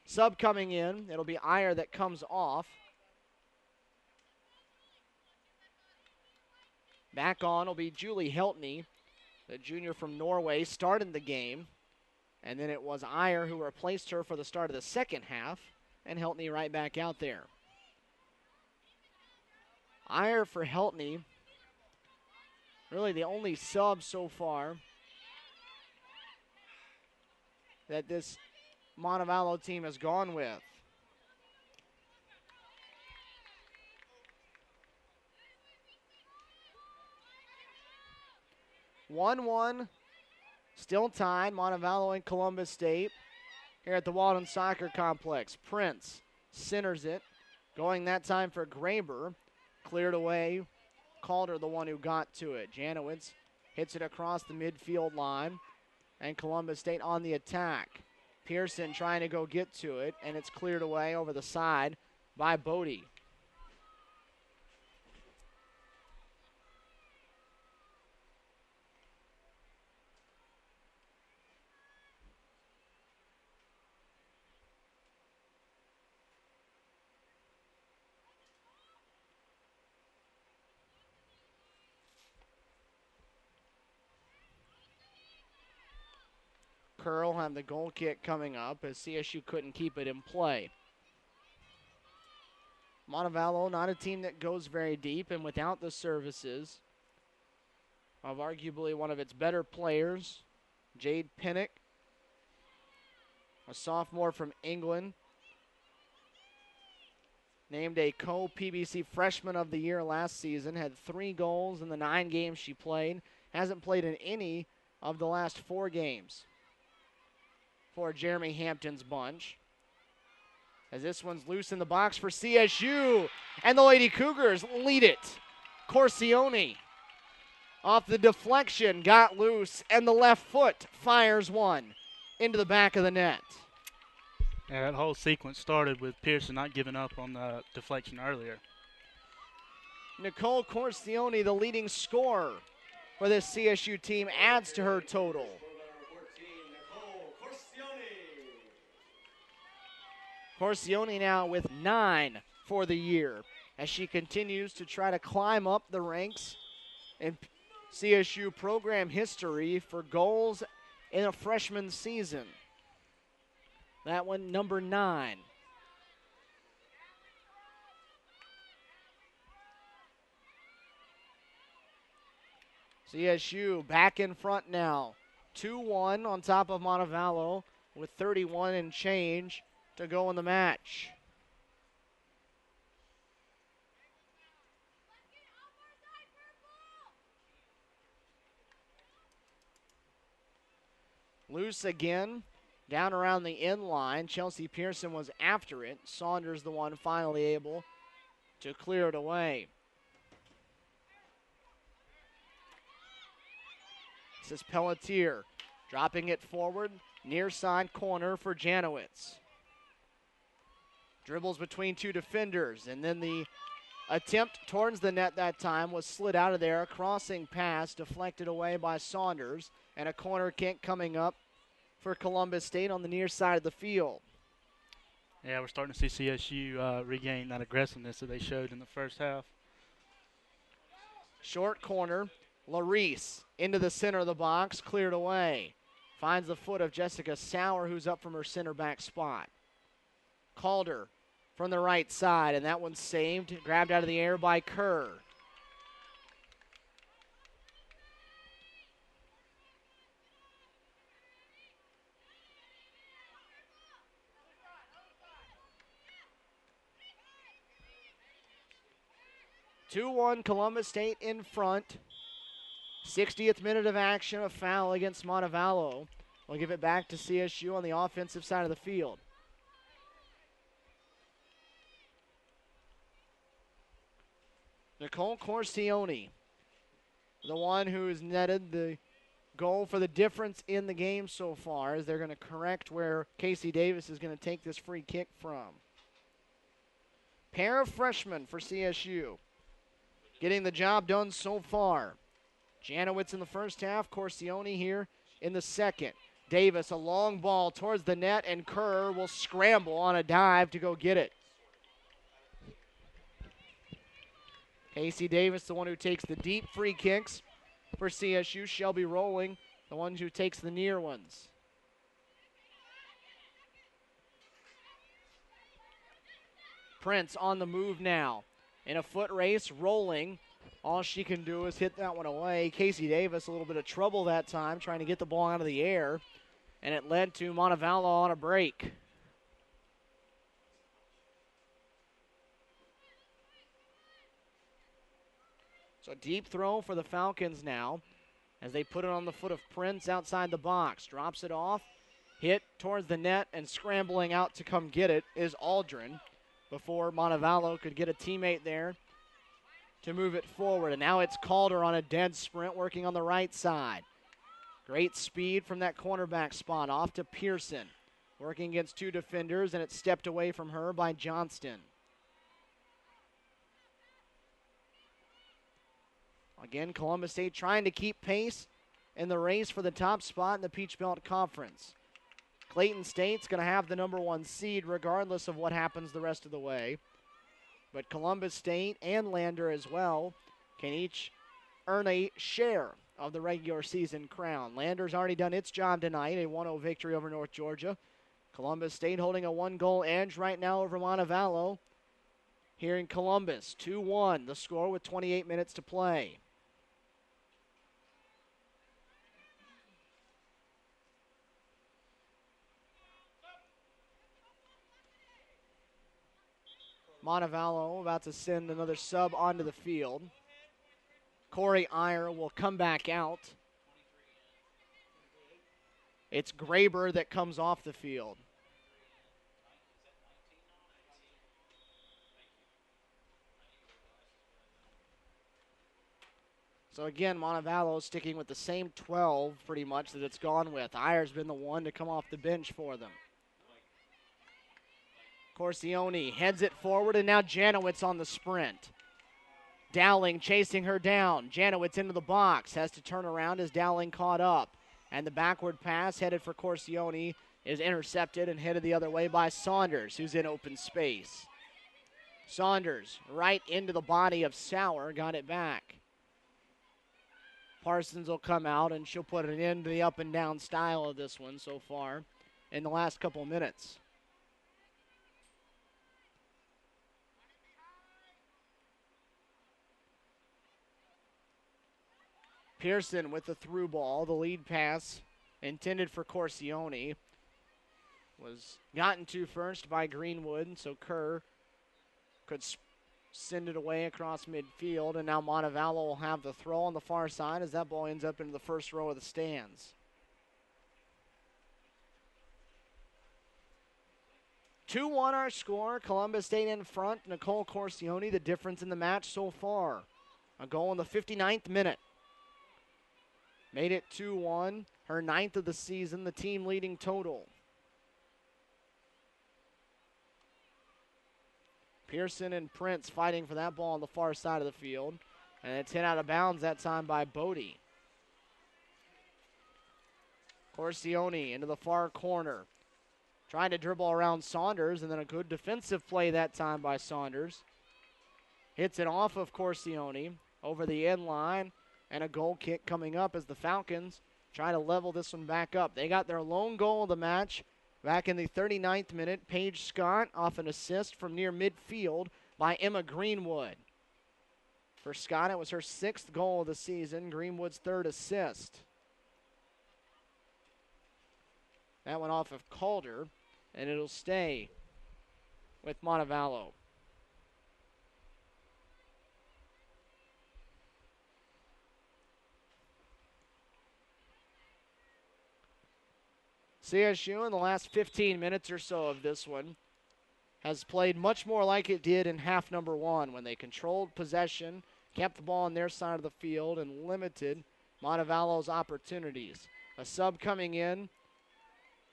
Sub coming in. It'll be Iyer that comes off. Back on will be Julie Heltney, the junior from Norway, started the game. And then it was Iyer who replaced her for the start of the second half, and Heltney right back out there. Iyer for Heltney, really the only sub so far that this Montevallo team has gone with. (1-1), still tied, Montevallo and Columbus State here at the Walden Soccer Complex. Prince centers it, going that time for Graber. Cleared away. Calder the one who got to it. Janowitz hits it across the midfield line. And Columbus State on the attack. Pearson trying to go get to it. And it's cleared away over the side by Bodie. Curl have the goal kick coming up as CSU couldn't keep it in play. Montevallo, not a team that goes very deep, and without the services of arguably one of its better players, Jade Pinnock, a sophomore from England, named a co-PBC Freshman of the Year last season, had 3 goals in the 9 games she played, hasn't played in any of the last 4 games for Jeremy Hampton's bunch. As this one's loose in the box for CSU, and the Lady Cougars lead it. Corsione off the deflection, got loose, and the left foot fires one into the back of the net. Yeah, that whole sequence started with Pearson not giving up on the deflection earlier. Nicole Corsione, the leading scorer for this CSU team, adds to her total. Corsione now with 9 for the year as she continues to try to climb up the ranks in CSU program history for goals in a freshman season. That one, number 9. CSU back in front now. 2-1 on top of Montevallo with 31 and change to go in the match. Loose again, down around the end line. Chelsea Pearson was after it. Saunders the one finally able to clear it away. This is Pelletier dropping it forward, near side corner for Janowitz. Dribbles between 2 defenders, and then the Attempt towards the net that time was slid out of there. A crossing pass deflected away by Saunders. And a corner kick coming up for Columbus State on the near side of the field. Yeah, we're starting to see CSU regain that aggressiveness that they showed in the first half. Short corner, Larice into the center of the box, cleared away. Finds the foot of Jessica Sauer, who's up from her center back spot. Calder from the right side, and that one's saved. Grabbed out of the air by Kerr. (2-1) Columbus State in front. 60th minute of action, a foul against Montevallo. We'll give it back to CSU on the offensive side of the field. Nicole Corsione, the one who's netted the goal for the difference in the game so far, as they're going to correct where Casey Davis is going to take this free kick from. Pair of freshmen for CSU getting the job done so far. Janowitz in the first half, Corsione here in the second. Davis, a long ball towards the net, and Kerr will scramble on a dive to go get it. Casey Davis, the one who takes the deep free kicks for CSU. Shelby Rowling, the one who takes the near ones. Prince on the move now. In a foot race, Rowling. All she can do is hit that one away. Casey Davis, a little bit of trouble that time, trying to get the ball out of the air. And it led to Montevallo on a break. So deep throw for the Falcons now as they put it on the foot of Prince outside the box. Drops it off, hit towards the net, and scrambling out to come get it is Aldrin before Montevallo could get a teammate there to move it forward. And now it's Calder on a dead sprint working on the right side. Great speed from that cornerback spot off to Pearson. Working against two defenders, and it's stepped away from her by Johnston. Again, Columbus State trying to keep pace in the race for the top spot in the Peach Belt Conference. Clayton State's going to have the number 1 seed regardless of what happens the rest of the way. But Columbus State and Lander as well can each earn a share of the regular season crown. Lander's already done its job tonight, a 1-0 victory over North Georgia. Columbus State holding a 1-goal edge right now over Montevallo here in Columbus. 2-1, the score with 28 minutes to play. Montevallo about to send another sub onto the field. Corey Iyer will come back out. It's Graber that comes off the field. So again, Montevallo sticking with the same 12 pretty much that it's gone with. Iyer's been the one to come off the bench for them. Corsione heads it forward, and now Janowitz on the sprint. Dowling chasing her down. Janowitz into the box. Has to turn around as Dowling caught up. And the backward pass headed for Corsione is intercepted and headed the other way by Saunders, who's in open space. Saunders right into the body of Sauer. Got it back. Parsons will come out, and she'll put an end to the up and down style of this one so far in the last couple of minutes. Pearson with the through ball. The lead pass intended for Corsione was gotten to first by Greenwood, so Kerr could send it away across midfield, and now Montevallo will have the throw on the far side as that ball ends up into the first row of the stands. 2-1 our score. Columbus State in front. Nicole Corsione, the difference in the match so far. A goal in the 59th minute. Made it 2-1, her 9th of the season, the team leading total. Pearson and Prince fighting for that ball on the far side of the field. And it's hit out of bounds that time by Bodie. Corsione into the far corner. Trying to dribble around Saunders, and then a good defensive play that time by Saunders. Hits it off of Corsione over the end line, and a goal kick coming up as the Falcons try to level this one back up. They got their lone goal of the match back in the 39th minute. Paige Scott off an assist from near midfield by Emma Greenwood. For Scott, it was her 6th goal of the season, Greenwood's 3rd assist. That went off of Calder, and it'll stay with Montevallo. CSU in the last 15 minutes or so of this one has played much more like it did in half number 1 when they controlled possession, kept the ball on their side of the field, and limited Montevallo's opportunities. A sub coming in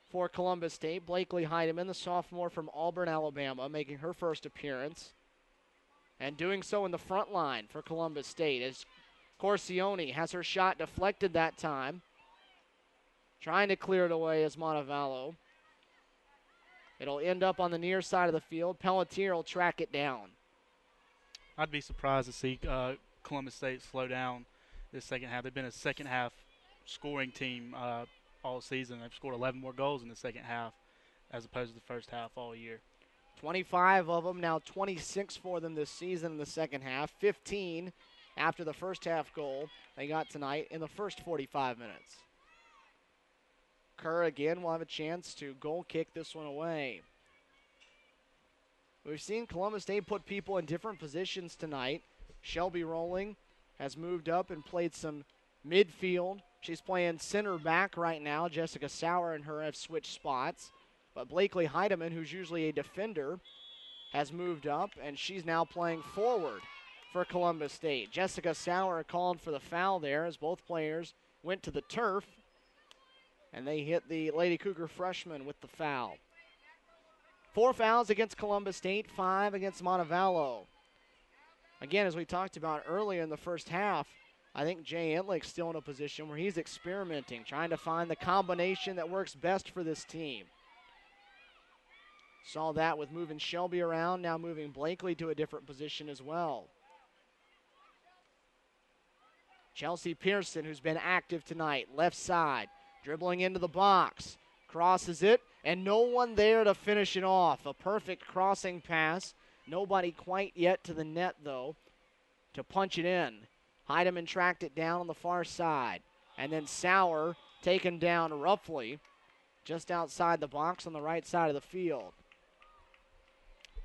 for Columbus State, Blakely Heidemann, the sophomore from Auburn, Alabama, making her first appearance, and doing so in the front line for Columbus State as Corsione has her shot deflected that time. Trying to clear it away as Montevallo. It'll end up on the near side of the field. Pelletier will track it down. I'd be surprised to see Columbus State slow down this second half. They've been a second half scoring team all season. They've scored 11 more goals in the second half as opposed to the first half all year. 25 of them, now 26 for them this season in the second half. 15 after the first half goal they got tonight in the first 45 minutes. Kerr again will have a chance to goal kick this one away. We've seen Columbus State put people in different positions tonight. Shelby Rowling has moved up and played some midfield. She's playing center back right now. Jessica Sauer and her have switched spots. But Blakely Heidemann, who's usually a defender, has moved up, and she's now playing forward for Columbus State. Jessica Sauer called for the foul there as both players went to the turf, and they hit the Lady Cougar freshman with the foul. 4 fouls against Columbus State, 5 against Montevallo. Again, as we talked about earlier in the first half, I think Jay Entlich's still in a position where he's experimenting, trying to find the combination that works best for this team. Saw that with moving Shelby around, now moving Blakely to a different position as well. Chelsea Pearson, who's been active tonight, left side, dribbling into the box, crosses it, and no one there to finish it off. A perfect crossing pass. Nobody quite yet to the net, though, to punch it in. Heidemann tracked it down on the far side. And then Sauer taken down roughly just outside the box on the right side of the field.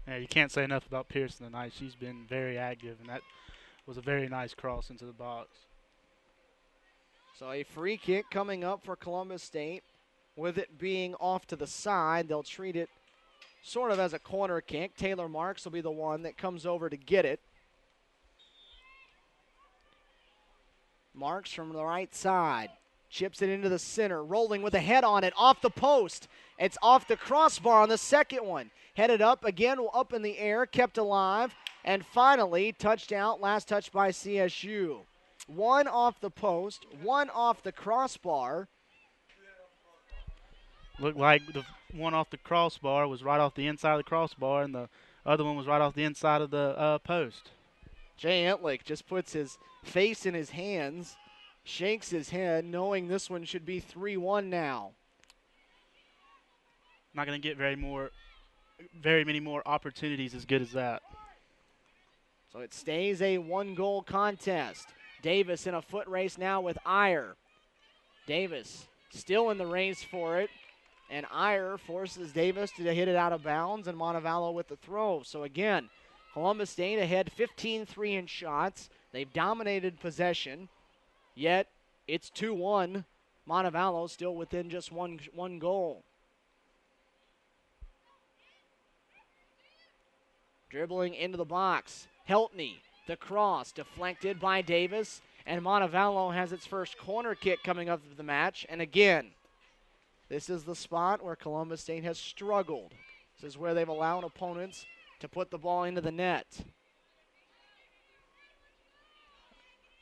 Yeah, you can't say enough about Pearson tonight. She's been very active, and that was a very nice cross into the box. So a free kick coming up for Columbus State. With it being off to the side, they'll treat it sort of as a corner kick. Taylor Marks will be the one that comes over to get it. Marks from the right side. Chips it into the center. Rolling with a head on it. Off the post. It's off the crossbar on the second one. Headed up again, up in the air. Kept alive. And finally, touched out. Last touch by CSU. 1 off the post. 1 off the crossbar. Looked like the one off the crossbar was right off the inside of the crossbar, and the other one was right off the inside of the post. Jay Entlich just puts his face in his hands, shakes his head, knowing this one should be 3-1 now. Not going to get very many more opportunities as good as that. So it stays a 1-goal contest. Davis in a foot race now with Iyer. Davis still in the race for it. And Iyer forces Davis to hit it out of bounds, and Montevallo with the throw. So again, Columbus State ahead 15-3 in shots. They've dominated possession, yet it's 2-1. Montevallo still within just one goal. Dribbling into the box. Heltney, the cross, deflected by Davis, and Montevallo has its first corner kick coming up of the match. And again, this is the spot where Columbus State has struggled. This is where they've allowed opponents to put the ball into the net.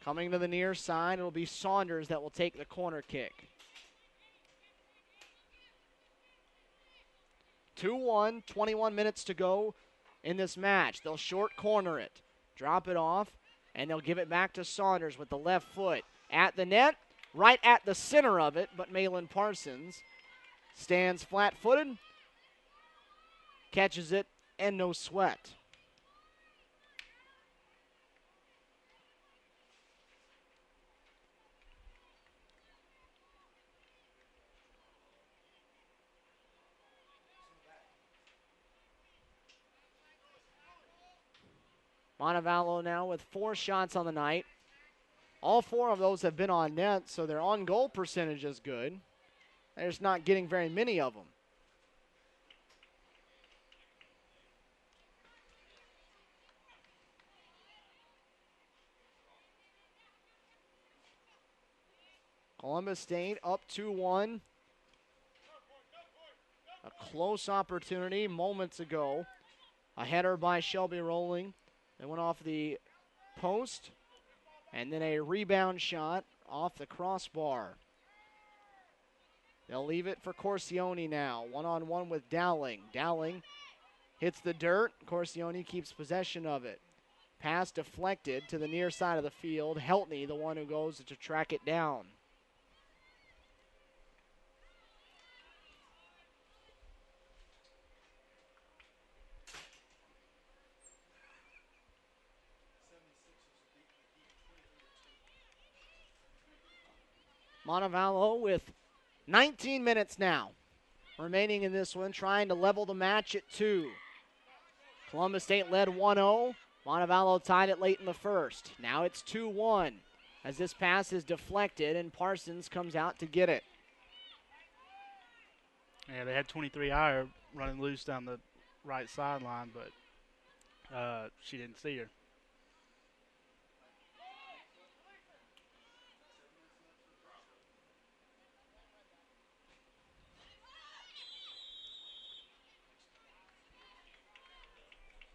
Coming to the near side, it'll be Saunders that will take the corner kick. 2-1, 21 minutes to go in this match. They'll short corner it, drop it off, and they'll give it back to Saunders with the left foot at the net, right at the center of it, but Malin Parsons stands flat-footed, catches it, and no sweat. Montevallo now with 4 shots on the night. All 4 of those have been on net, so their on-goal percentage is good. They're just not getting very many of them. Columbus State up 2-1. A close opportunity moments ago. A header by Shelby Rowling. They went off the post. And then a rebound shot off the crossbar. They'll leave it for Corsione now. One-on-one with Dowling. Dowling hits the dirt. Corsione keeps possession of it. Pass deflected to the near side of the field. Heltney, the one who goes to track it down. Montevallo with 19 minutes now remaining in this one, trying to level the match at 2. Columbus State led 1-0. Montevallo tied it late in the first. Now it's 2-1 as this pass is deflected and Parsons comes out to get it. Yeah, they had 23-iron running loose down the right sideline, but she didn't see her.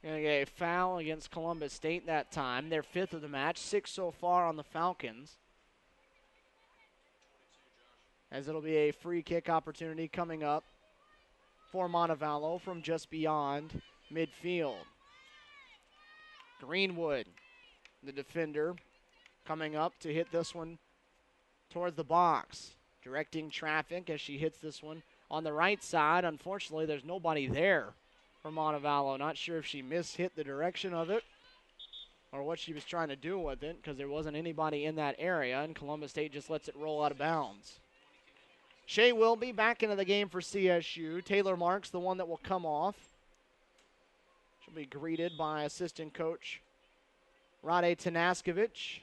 Going to get a foul against Columbus State that time. Their 5th of the match, 6 so far on the Falcons. As it'll be a free kick opportunity coming up for Montevallo from just beyond midfield. Greenwood, the defender, coming up to hit this one towards the box. Directing traffic as she hits this one on the right side. Unfortunately, there's nobody there for Montevallo. Not sure if she mishit the direction of it or what she was trying to do with it because there wasn't anybody in that area, and Columbus State just lets it roll out of bounds. Shea Wilby back into the game for CSU. Taylor Marks, the one that will come off. She'll be greeted by assistant coach Rade Tanaskovic.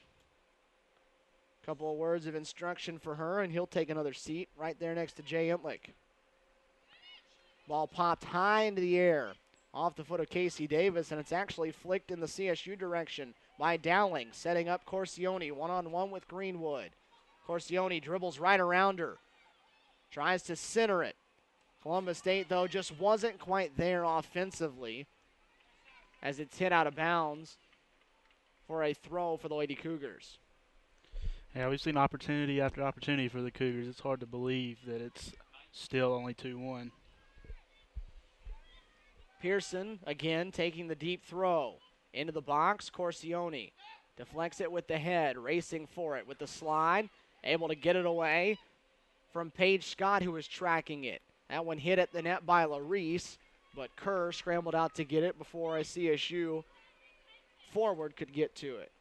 Couple of words of instruction for her, and he'll take another seat right there next to Jay Entlick. Ball popped high into the air off the foot of Casey Davis, and it's actually flicked in the CSU direction by Dowling, setting up Corsione one-on-one with Greenwood. Corsione dribbles right around her, tries to center it. Columbus State, though, just wasn't quite there offensively as it's hit out of bounds for a throw for the Lady Cougars. Yeah, we've seen opportunity after opportunity for the Cougars. It's hard to believe that it's still only 2-1. Pearson, again, taking the deep throw. Into the box, Corsione deflects it with the head, racing for it with the slide, able to get it away from Paige Scott, who was tracking it. That one hit at the net by Larice, but Kerr scrambled out to get it before a CSU forward could get to it.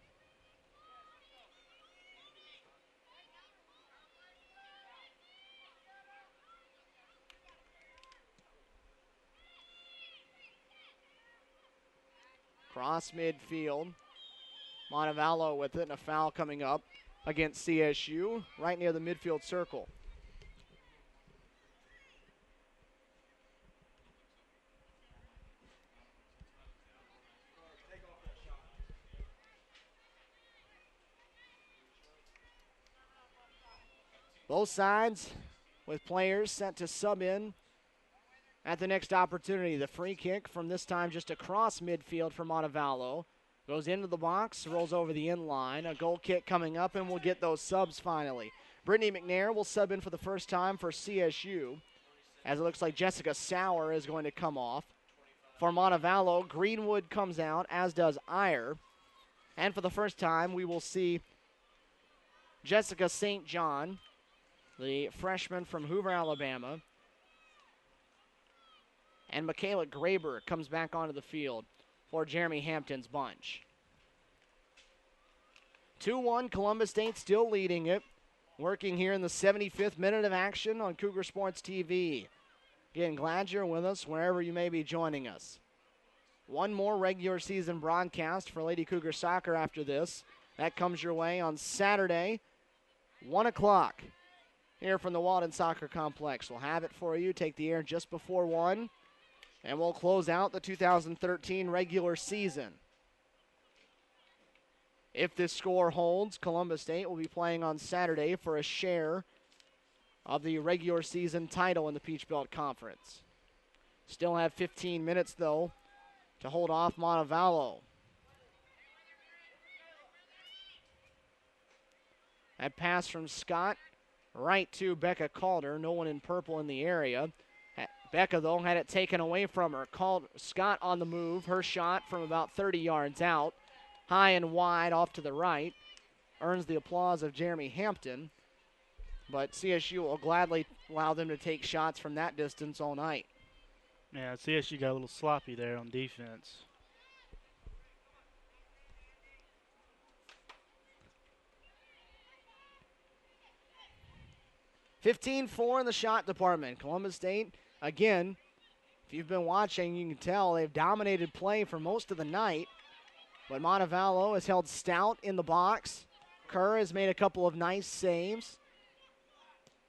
Cross midfield. Montevallo with it, and a foul coming up against CSU right near the midfield circle. Both sides with players set to sub in at the next opportunity. The free kick from this time just across midfield for Montevallo. Goes into the box, rolls over the end line. A goal kick coming up, and we'll get those subs finally. Brittany McNair will sub in for the first time for CSU, as it looks like Jessica Sauer is going to come off. For Montevallo, Greenwood comes out, as does Iyer. And for the first time, we will see Jessica St. John, the freshman from Hoover, Alabama. And Michaela Graber comes back onto the field for Jeremy Hampton's bunch. 2-1, Columbus State still leading it. Working here in the 75th minute of action on Cougar Sports TV. Again, glad you're with us wherever you may be joining us. One more regular season broadcast for Lady Cougar Soccer after this. That comes your way on Saturday, 1 o'clock, here from the Walden Soccer Complex. We'll have it for you, take the air just before 1, and we'll close out the 2013 regular season. If this score holds, Columbus State will be playing on Saturday for a share of the regular season title in the Peach Belt Conference. Still have 15 minutes, though, to hold off Montevallo. That pass from Scott right to Becca Calder. No one in purple in the area. Becca, though, had it taken away from her. Scott on the move. Her shot from about 30 yards out. High and wide off to the right. Earns the applause of Jeremy Hampton. But CSU will gladly allow them to take shots from that distance all night. Yeah, CSU got a little sloppy there on defense. (15-4) in the shot department. Columbus State, again, if you've been watching, you can tell they've dominated play for most of the night. But Montevallo has held stout in the box. Kerr has made a couple of nice saves.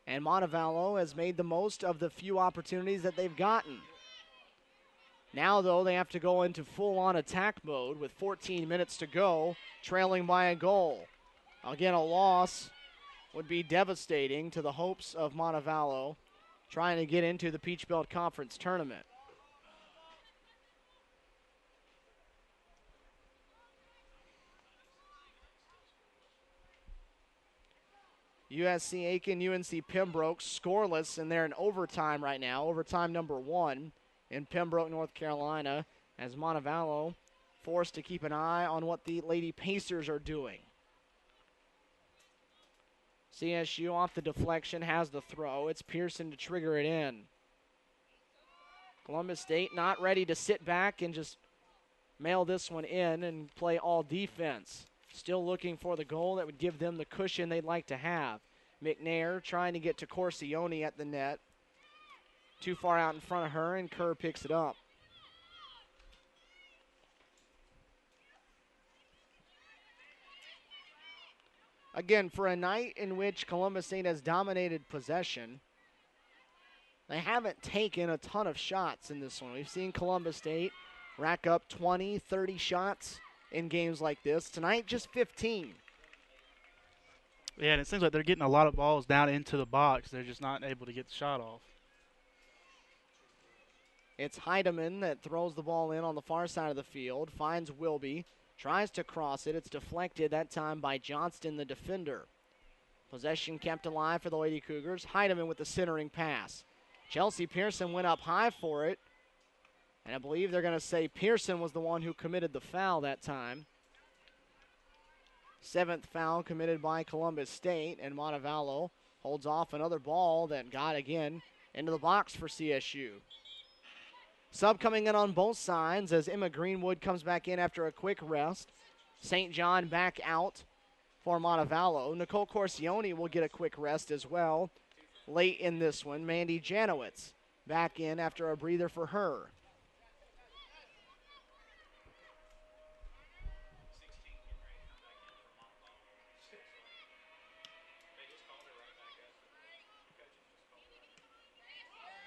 And Montevallo has made the most of the few opportunities that they've gotten. Now, though, they have to go into full-on attack mode with 14 minutes to go, trailing by a goal. Again, a loss would be devastating to the hopes of Montevallo trying to get into the Peach Belt Conference tournament. USC Aiken, UNC Pembroke scoreless, and they're in overtime right now, overtime number 1 in Pembroke, North Carolina, as Montevallo forced to keep an eye on what the Lady Pacers are doing. CSU off the deflection has the throw. It's Pearson to trigger it in. Columbus State not ready to sit back and just mail this one in and play all defense. Still looking for the goal that would give them the cushion they'd like to have. McNair trying to get to Corsione at the net. Too far out in front of her, and Kerr picks it up. Again, for a night in which Columbus State has dominated possession, they haven't taken a ton of shots in this one. We've seen Columbus State rack up 20, 30 shots in games like this. Tonight, just 15. Yeah, and it seems like they're getting a lot of balls down into the box. They're just not able to get the shot off. It's Heidemann that throws the ball in on the far side of the field, finds Wilby, tries to cross it. It's deflected that time by Johnston, the defender. Possession kept alive for the Lady Cougars. Heidemann with the centering pass. Chelsea Pearson went up high for it. And I believe they're going to say Pearson was the one who committed the foul that time. 7th foul committed by Columbus State, and Montevallo holds off another ball that got, again, into the box for CSU. Sub coming in on both sides as Emma Greenwood comes back in after a quick rest. St. John back out for Montevallo. Nicole Corsione will get a quick rest as well late in this one. Mandy Janowitz back in after a breather for her.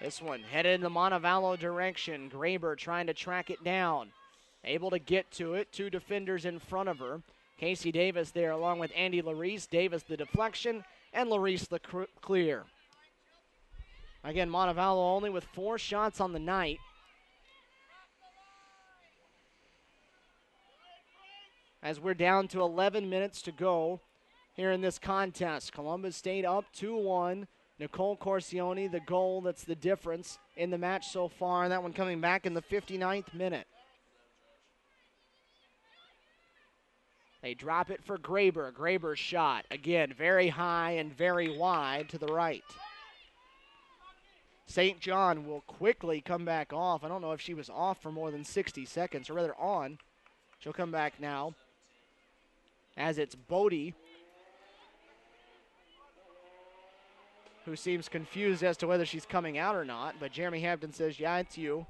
This one headed in the Montevallo direction. Graber trying to track it down. Able to get to it. 2 defenders in front of her. Casey Davis there along with Andy Larice. Davis the deflection and Larice the clear. Again, Montevallo only with 4 shots on the night. As we're down to 11 minutes to go here in this contest. Columbus State up 2-1. Nicole Corsione, the goal that's the difference in the match so far, and that one coming back in the 59th minute. They drop it for Graber. Graber's shot, again, very high and very wide to the right. St. John will quickly come back off. I don't know if she was off for more than 60 seconds, or rather on. She'll come back now, as it's Bodie who seems confused as to whether she's coming out or not, but Jeremy Hampton says, yeah, it's you.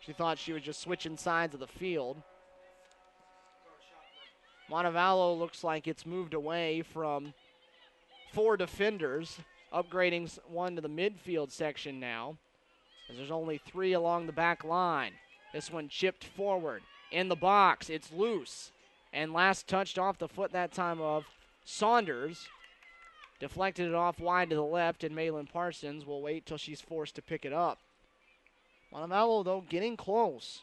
She thought she was just switching sides of the field. Montevallo looks like it's moved away from 4 defenders, upgrading one to the midfield section now, as there's only 3 along the back line. This one chipped forward. In the box, it's loose. And last touched off the foot that time of Saunders. Deflected it off wide to the left, and Malin Parsons will wait till she's forced to pick it up. Montevallo, though, getting close.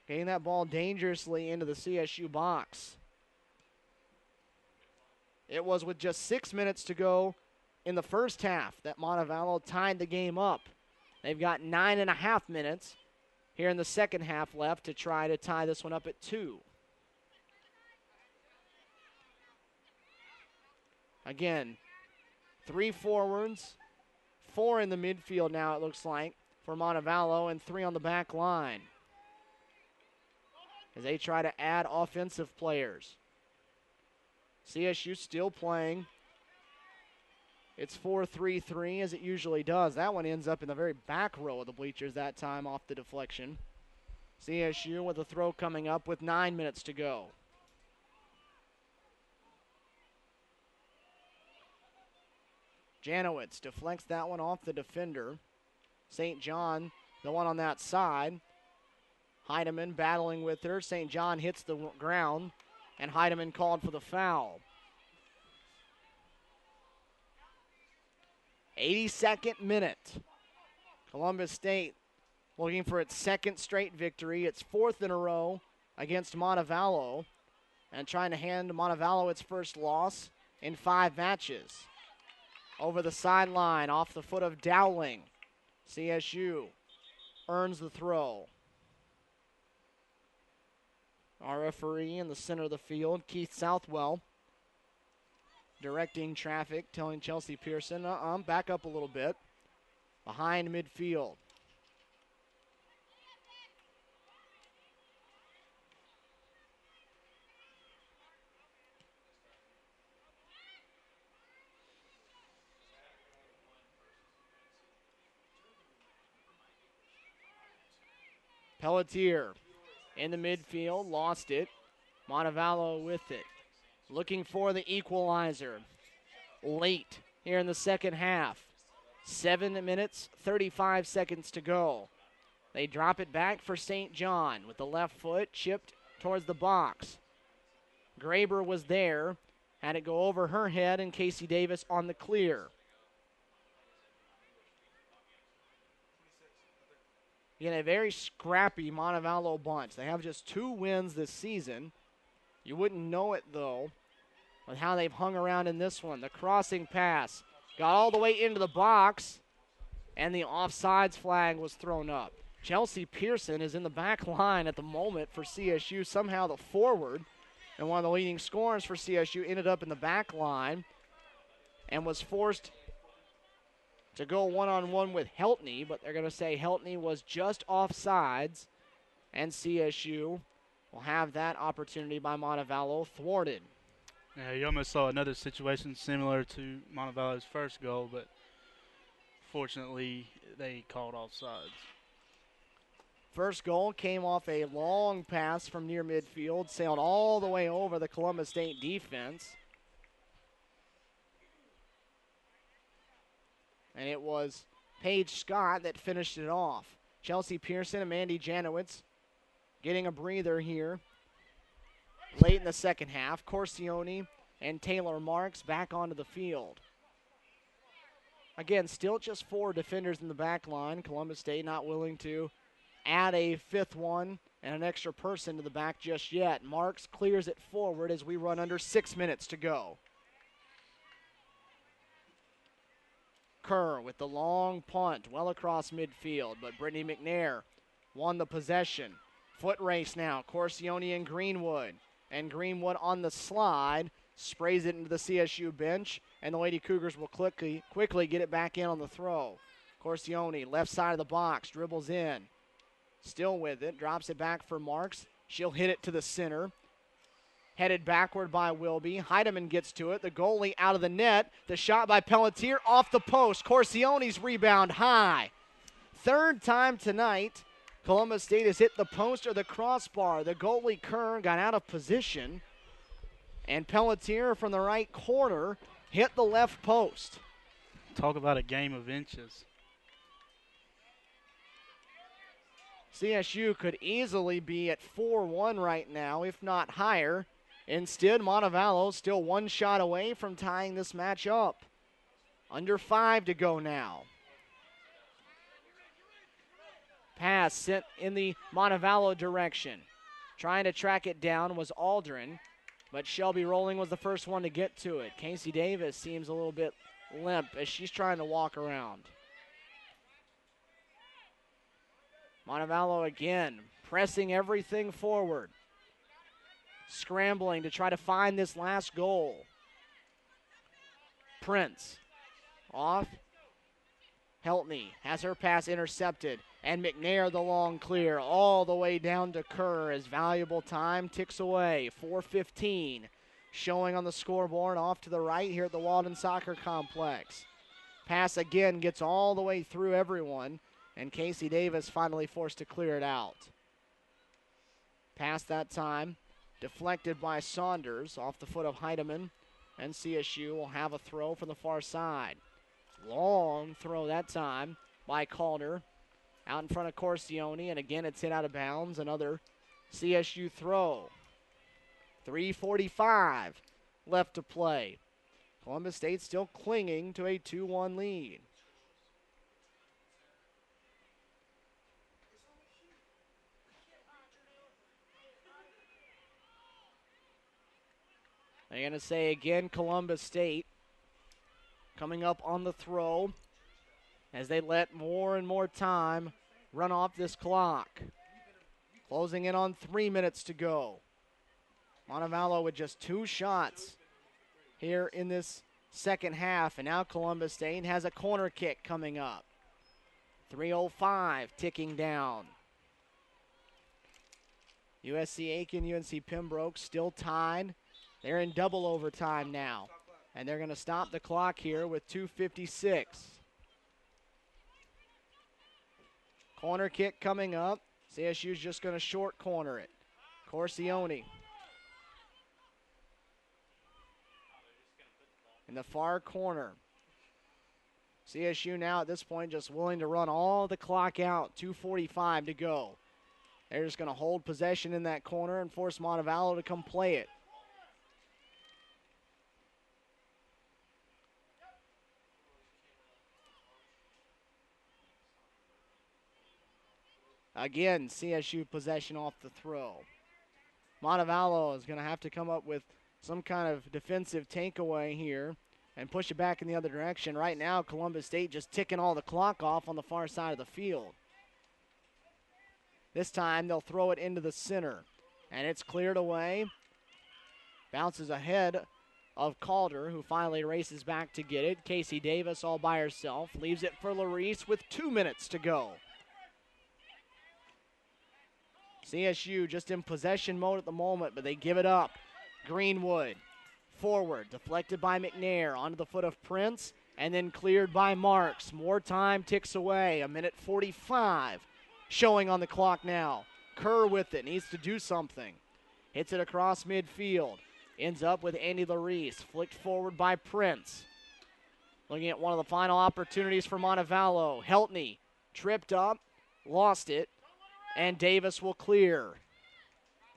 Getting that ball dangerously into the CSU box. It was with just 6 minutes to go in the first half that Montevallo tied the game up. They've got 9.5 minutes here in the second half left to try to tie this one up at 2. Again, 3 forwards, 4 in the midfield now it looks like for Montevallo, and 3 on the back line as they try to add offensive players. CSU still playing. It's 4-3-3 as it usually does. That one ends up in the very back row of the bleachers that time off the deflection. CSU with a throw coming up with 9 minutes to go. Janowitz deflects that one off the defender. St. John, the one on that side. Heidemann battling with her. St. John hits the ground, and Heidemann called for the foul. 82nd minute. Columbus State looking for its 2nd straight victory. Its 4th in a row against Montevallo, and trying to hand Montevallo its first loss in 5 matches. Over the sideline, off the foot of Dowling. CSU earns the throw. Our referee in the center of the field, Keith Southwell, directing traffic, telling Chelsea Pearson, back up a little bit. Behind midfield. Pelletier in the midfield, lost it. Montevallo with it. Looking for the equalizer. Late here in the second half. 7 minutes, 35 seconds to go. They drop it back for St. John with the left foot chipped towards the box. Graber was there. Had it go over her head, and Casey Davis on the clear. Again, a very scrappy Montevallo bunch. They have just 2 wins this season. You wouldn't know it, though, with how they've hung around in this one. The crossing pass got all the way into the box, and the offsides flag was thrown up. Chelsea Pearson is in the back line at the moment for CSU. Somehow the forward and one of the leading scorers for CSU ended up in the back line and was forced to go one-on-one with Heltney, but they're going to say Heltney was just offsides, and CSU will have that opportunity by Montevallo thwarted. Yeah, you almost saw another situation similar to Montevallo's first goal, but fortunately they called offsides. First goal came off a long pass from near midfield, sailed all the way over the Columbus State defense. And it was Paige Scott that finished it off. Chelsea Pearson and Mandy Janowitz getting a breather here late in the second half. Corsione and Taylor Marks back onto the field. Again, still just 4 defenders in the back line. Columbus State not willing to add a 5th one and an extra person to the back just yet. Marks clears it forward as we run under 6 minutes to go. Kerr with the long punt well across midfield, but Brittany McNair won the possession. Foot race now, Corsione and Greenwood. And Greenwood on the slide, sprays it into the CSU bench, and the Lady Cougars will quickly get it back in on the throw. Corsione, left side of the box, dribbles in. Still with it, drops it back for Marks. She'll hit it to the center. Headed backward by Wilby. Heidemann gets to it. The goalie out of the net. The shot by Pelletier off the post. Corsione's rebound high. 3rd time tonight, Columbus State has hit the post or the crossbar. The goalie Kerr got out of position. And Pelletier from the right corner hit the left post. Talk about a game of inches. CSU could easily be at 4-1 right now, if not higher. Instead, Montevallo still 1 shot away from tying this match up. Under 5 to go now. Pass sent in the Montevallo direction. Trying to track it down was Aldrin, but Shelby Rolling was the first one to get to it. Casey Davis seems a little bit limp as she's trying to walk around. Montevallo again, pressing everything forward. Scrambling to try to find this last goal. Prince off. Heltney has her pass intercepted. And McNair the long clear all the way down to Kerr as valuable time ticks away. 4:15 showing on the scoreboard off to the right here at the Walden Soccer Complex. Pass again gets all the way through everyone. And Casey Davis finally forced to clear it out. Pass that time, deflected by Saunders off the foot of Heidemann. And CSU will have a throw from the far side. Long throw that time by Calder. Out in front of Corsione, and again it's hit out of bounds. Another CSU throw. 3:45 left to play. Columbus State still clinging to a 2-1 lead. They're going to say again Columbus State coming up on the throw as they let more and more time run off this clock. Closing in on 3 minutes to go. Montevallo with just 2 shots here in this second half, and now Columbus State has a corner kick coming up. 3:05 ticking down. USC Aiken, UNC Pembroke still tied. They're in double overtime now, and they're going to stop the clock here with 2:56. Corner kick coming up. CSU's just going to short corner it. Corsione in the far corner. CSU now at this point just willing to run all the clock out. 2:45 to go. They're just going to hold possession in that corner and force Montevallo to come play it. Again, CSU possession off the throw. Montevallo is going to have to come up with some kind of defensive takeaway here and push it back in the other direction. Right now, Columbus State just ticking all the clock off on the far side of the field. This time, they'll throw it into the center, and it's cleared away. Bounces ahead of Calder, who finally races back to get it. Casey Davis all by herself. Leaves it for Larice with 2 minutes to go. CSU just in possession mode at the moment, but they give it up. Greenwood forward, deflected by McNair onto the foot of Prince, and then cleared by Marks. More time ticks away. 1:45 showing on the clock now. Kerr with it, needs to do something. Hits it across midfield. Ends up with Andy Larice, flicked forward by Prince. Looking at one of the final opportunities for Montevallo. Heltney tripped up, lost it, and Davis will clear.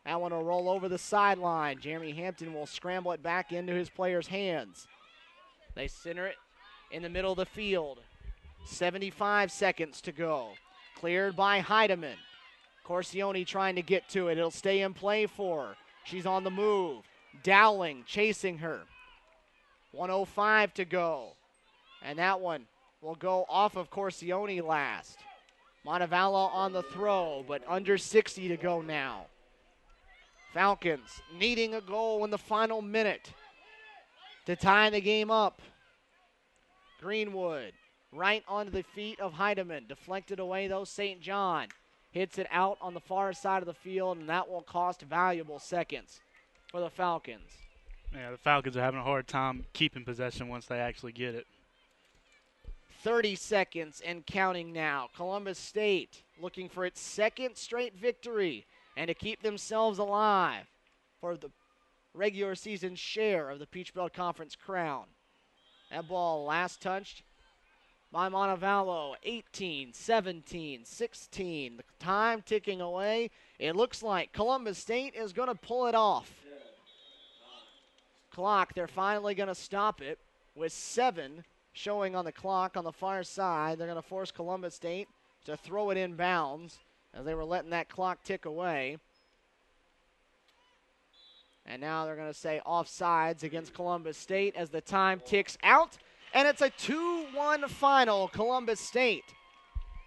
That one will roll over the sideline. Jeremy Hampton will scramble it back into his players' hands. They center it in the middle of the field. 75 seconds to go. Cleared by Heidemann. Corsione trying to get to it. It'll stay in play for her. She's on the move. Dowling chasing her. 1:05 to go. And that one will go off of Corsione last. Montevallo on the throw, but under 60 to go now. Falcons needing a goal in the final minute to tie the game up. Greenwood right onto the feet of Heidemann. Deflected away though, St. John hits it out on the far side of the field, and that will cost valuable seconds for the Falcons. Yeah, the Falcons are having a hard time keeping possession once they actually get it. 30 seconds and counting now. Columbus State looking for its second straight victory and to keep themselves alive for the regular season share of the Peach Belt Conference crown. That ball last touched by Montevallo. 18, 17, 16. The time ticking away. It looks like Columbus State is going to pull it off. Clock, they're finally going to stop it with 7 showing on the clock on the far side. They're going to force Columbus State to throw it in bounds as they were letting that clock tick away. And now they're going to say offsides against Columbus State as the time ticks out. And it's a 2-1 final, Columbus State.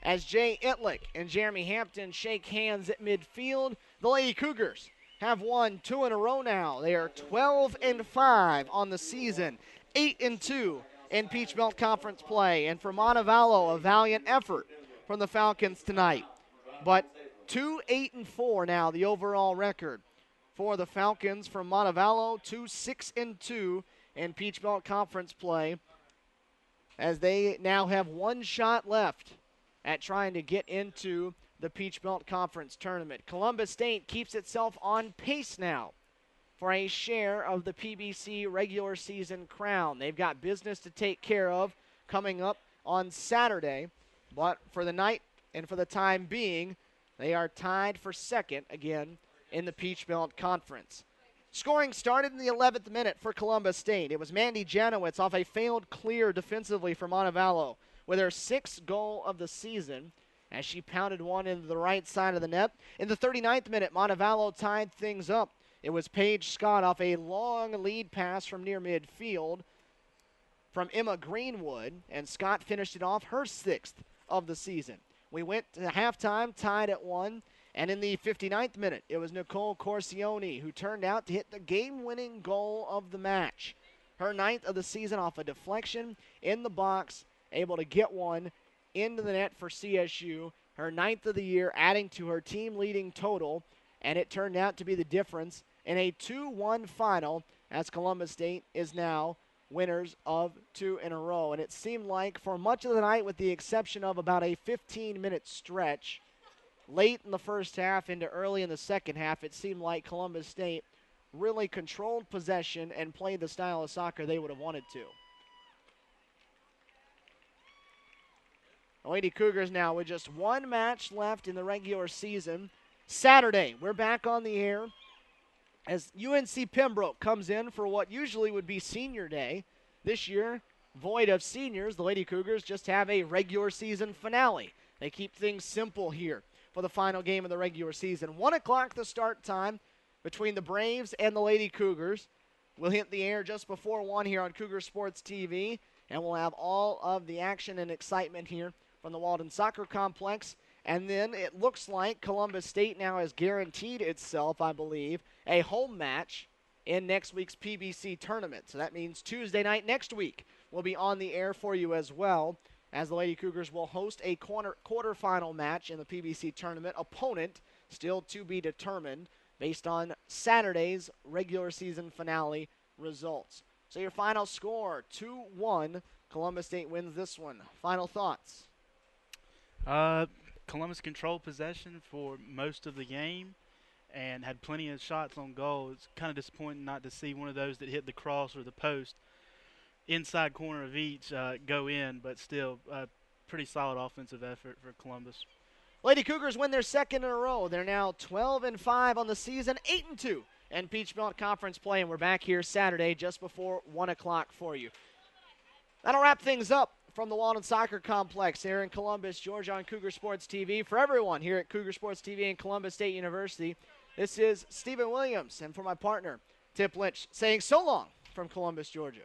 As Jay Itlick and Jeremy Hampton shake hands at midfield, the Lady Cougars have won 2 in a row now. They are 12-5 on the season, 8-2 in Peach Belt Conference play. And for Montevallo, a valiant effort from the Falcons tonight. But 2-8-4 now, the overall record for the Falcons from Montevallo, 6-2 in Peach Belt Conference play, as they now have 1 shot left at trying to get into the Peach Belt Conference tournament. Columbus State keeps itself on pace now for a share of the PBC regular season crown. They've got business to take care of coming up on Saturday, but for the night and for the time being, they are tied for second again in the Peach Belt Conference. Scoring started in the 11th minute for Columbus State. It was Mandy Janowitz off a failed clear defensively for Montevallo with her 6th goal of the season as she pounded one into the right side of the net. In the 39th minute, Montevallo tied things up. It was Paige Scott off a long lead pass from near midfield from Emma Greenwood, and Scott finished it off, her 6th of the season. We went to halftime tied at 1. And in the 59th minute, it was Nicole Corsione who turned out to hit the game-winning goal of the match. Her 9th of the season off a deflection in the box, able to get one into the net for CSU. Her 9th of the year, adding to her team-leading total, and it turned out to be the difference in a 2-1 final as Columbus State is now winners of 2 in a row. And it seemed like for much of the night, with the exception of about a 15-minute stretch, late in the first half into early in the second half, it seemed like Columbus State really controlled possession and played the style of soccer they would have wanted to. The Lady Cougars now with just 1 match left in the regular season. Saturday, we're back on the air as UNC Pembroke comes in for what usually would be senior day. This year, void of seniors, the Lady Cougars just have a regular season finale. They keep things simple here for the final game of the regular season. 1 o'clock the start time between the Braves and the Lady Cougars. We'll hit the air just before 1 here on Cougar Sports TV, and we'll have all of the action and excitement here from the Walden Soccer Complex. And then it looks like Columbus State now has guaranteed itself, I believe, a home match in next week's PBC tournament. So that means Tuesday night next week we'll be on the air for you as well, as the Lady Cougars will host a quarterfinal match in the PBC tournament. Opponent still to be determined based on Saturday's regular season finale results. So your final score, 2-1. Columbus State wins this one. Final thoughts? Columbus controlled possession for most of the game and had plenty of shots on goal. It's kind of disappointing not to see one of those that hit the cross or the post inside corner of each go in, but still pretty solid offensive effort for Columbus. Lady Cougars win their 2nd in a row. They're now 12-5 on the season, 8-2 in Peach Belt Conference play, and we're back here Saturday just before 1 o'clock for you. That'll wrap things up from the Walden Soccer Complex here in Columbus, Georgia on Cougar Sports TV. For everyone here at Cougar Sports TV and Columbus State University, this is Stephen Williams, and for my partner, Tip Lynch, saying so long from Columbus, Georgia.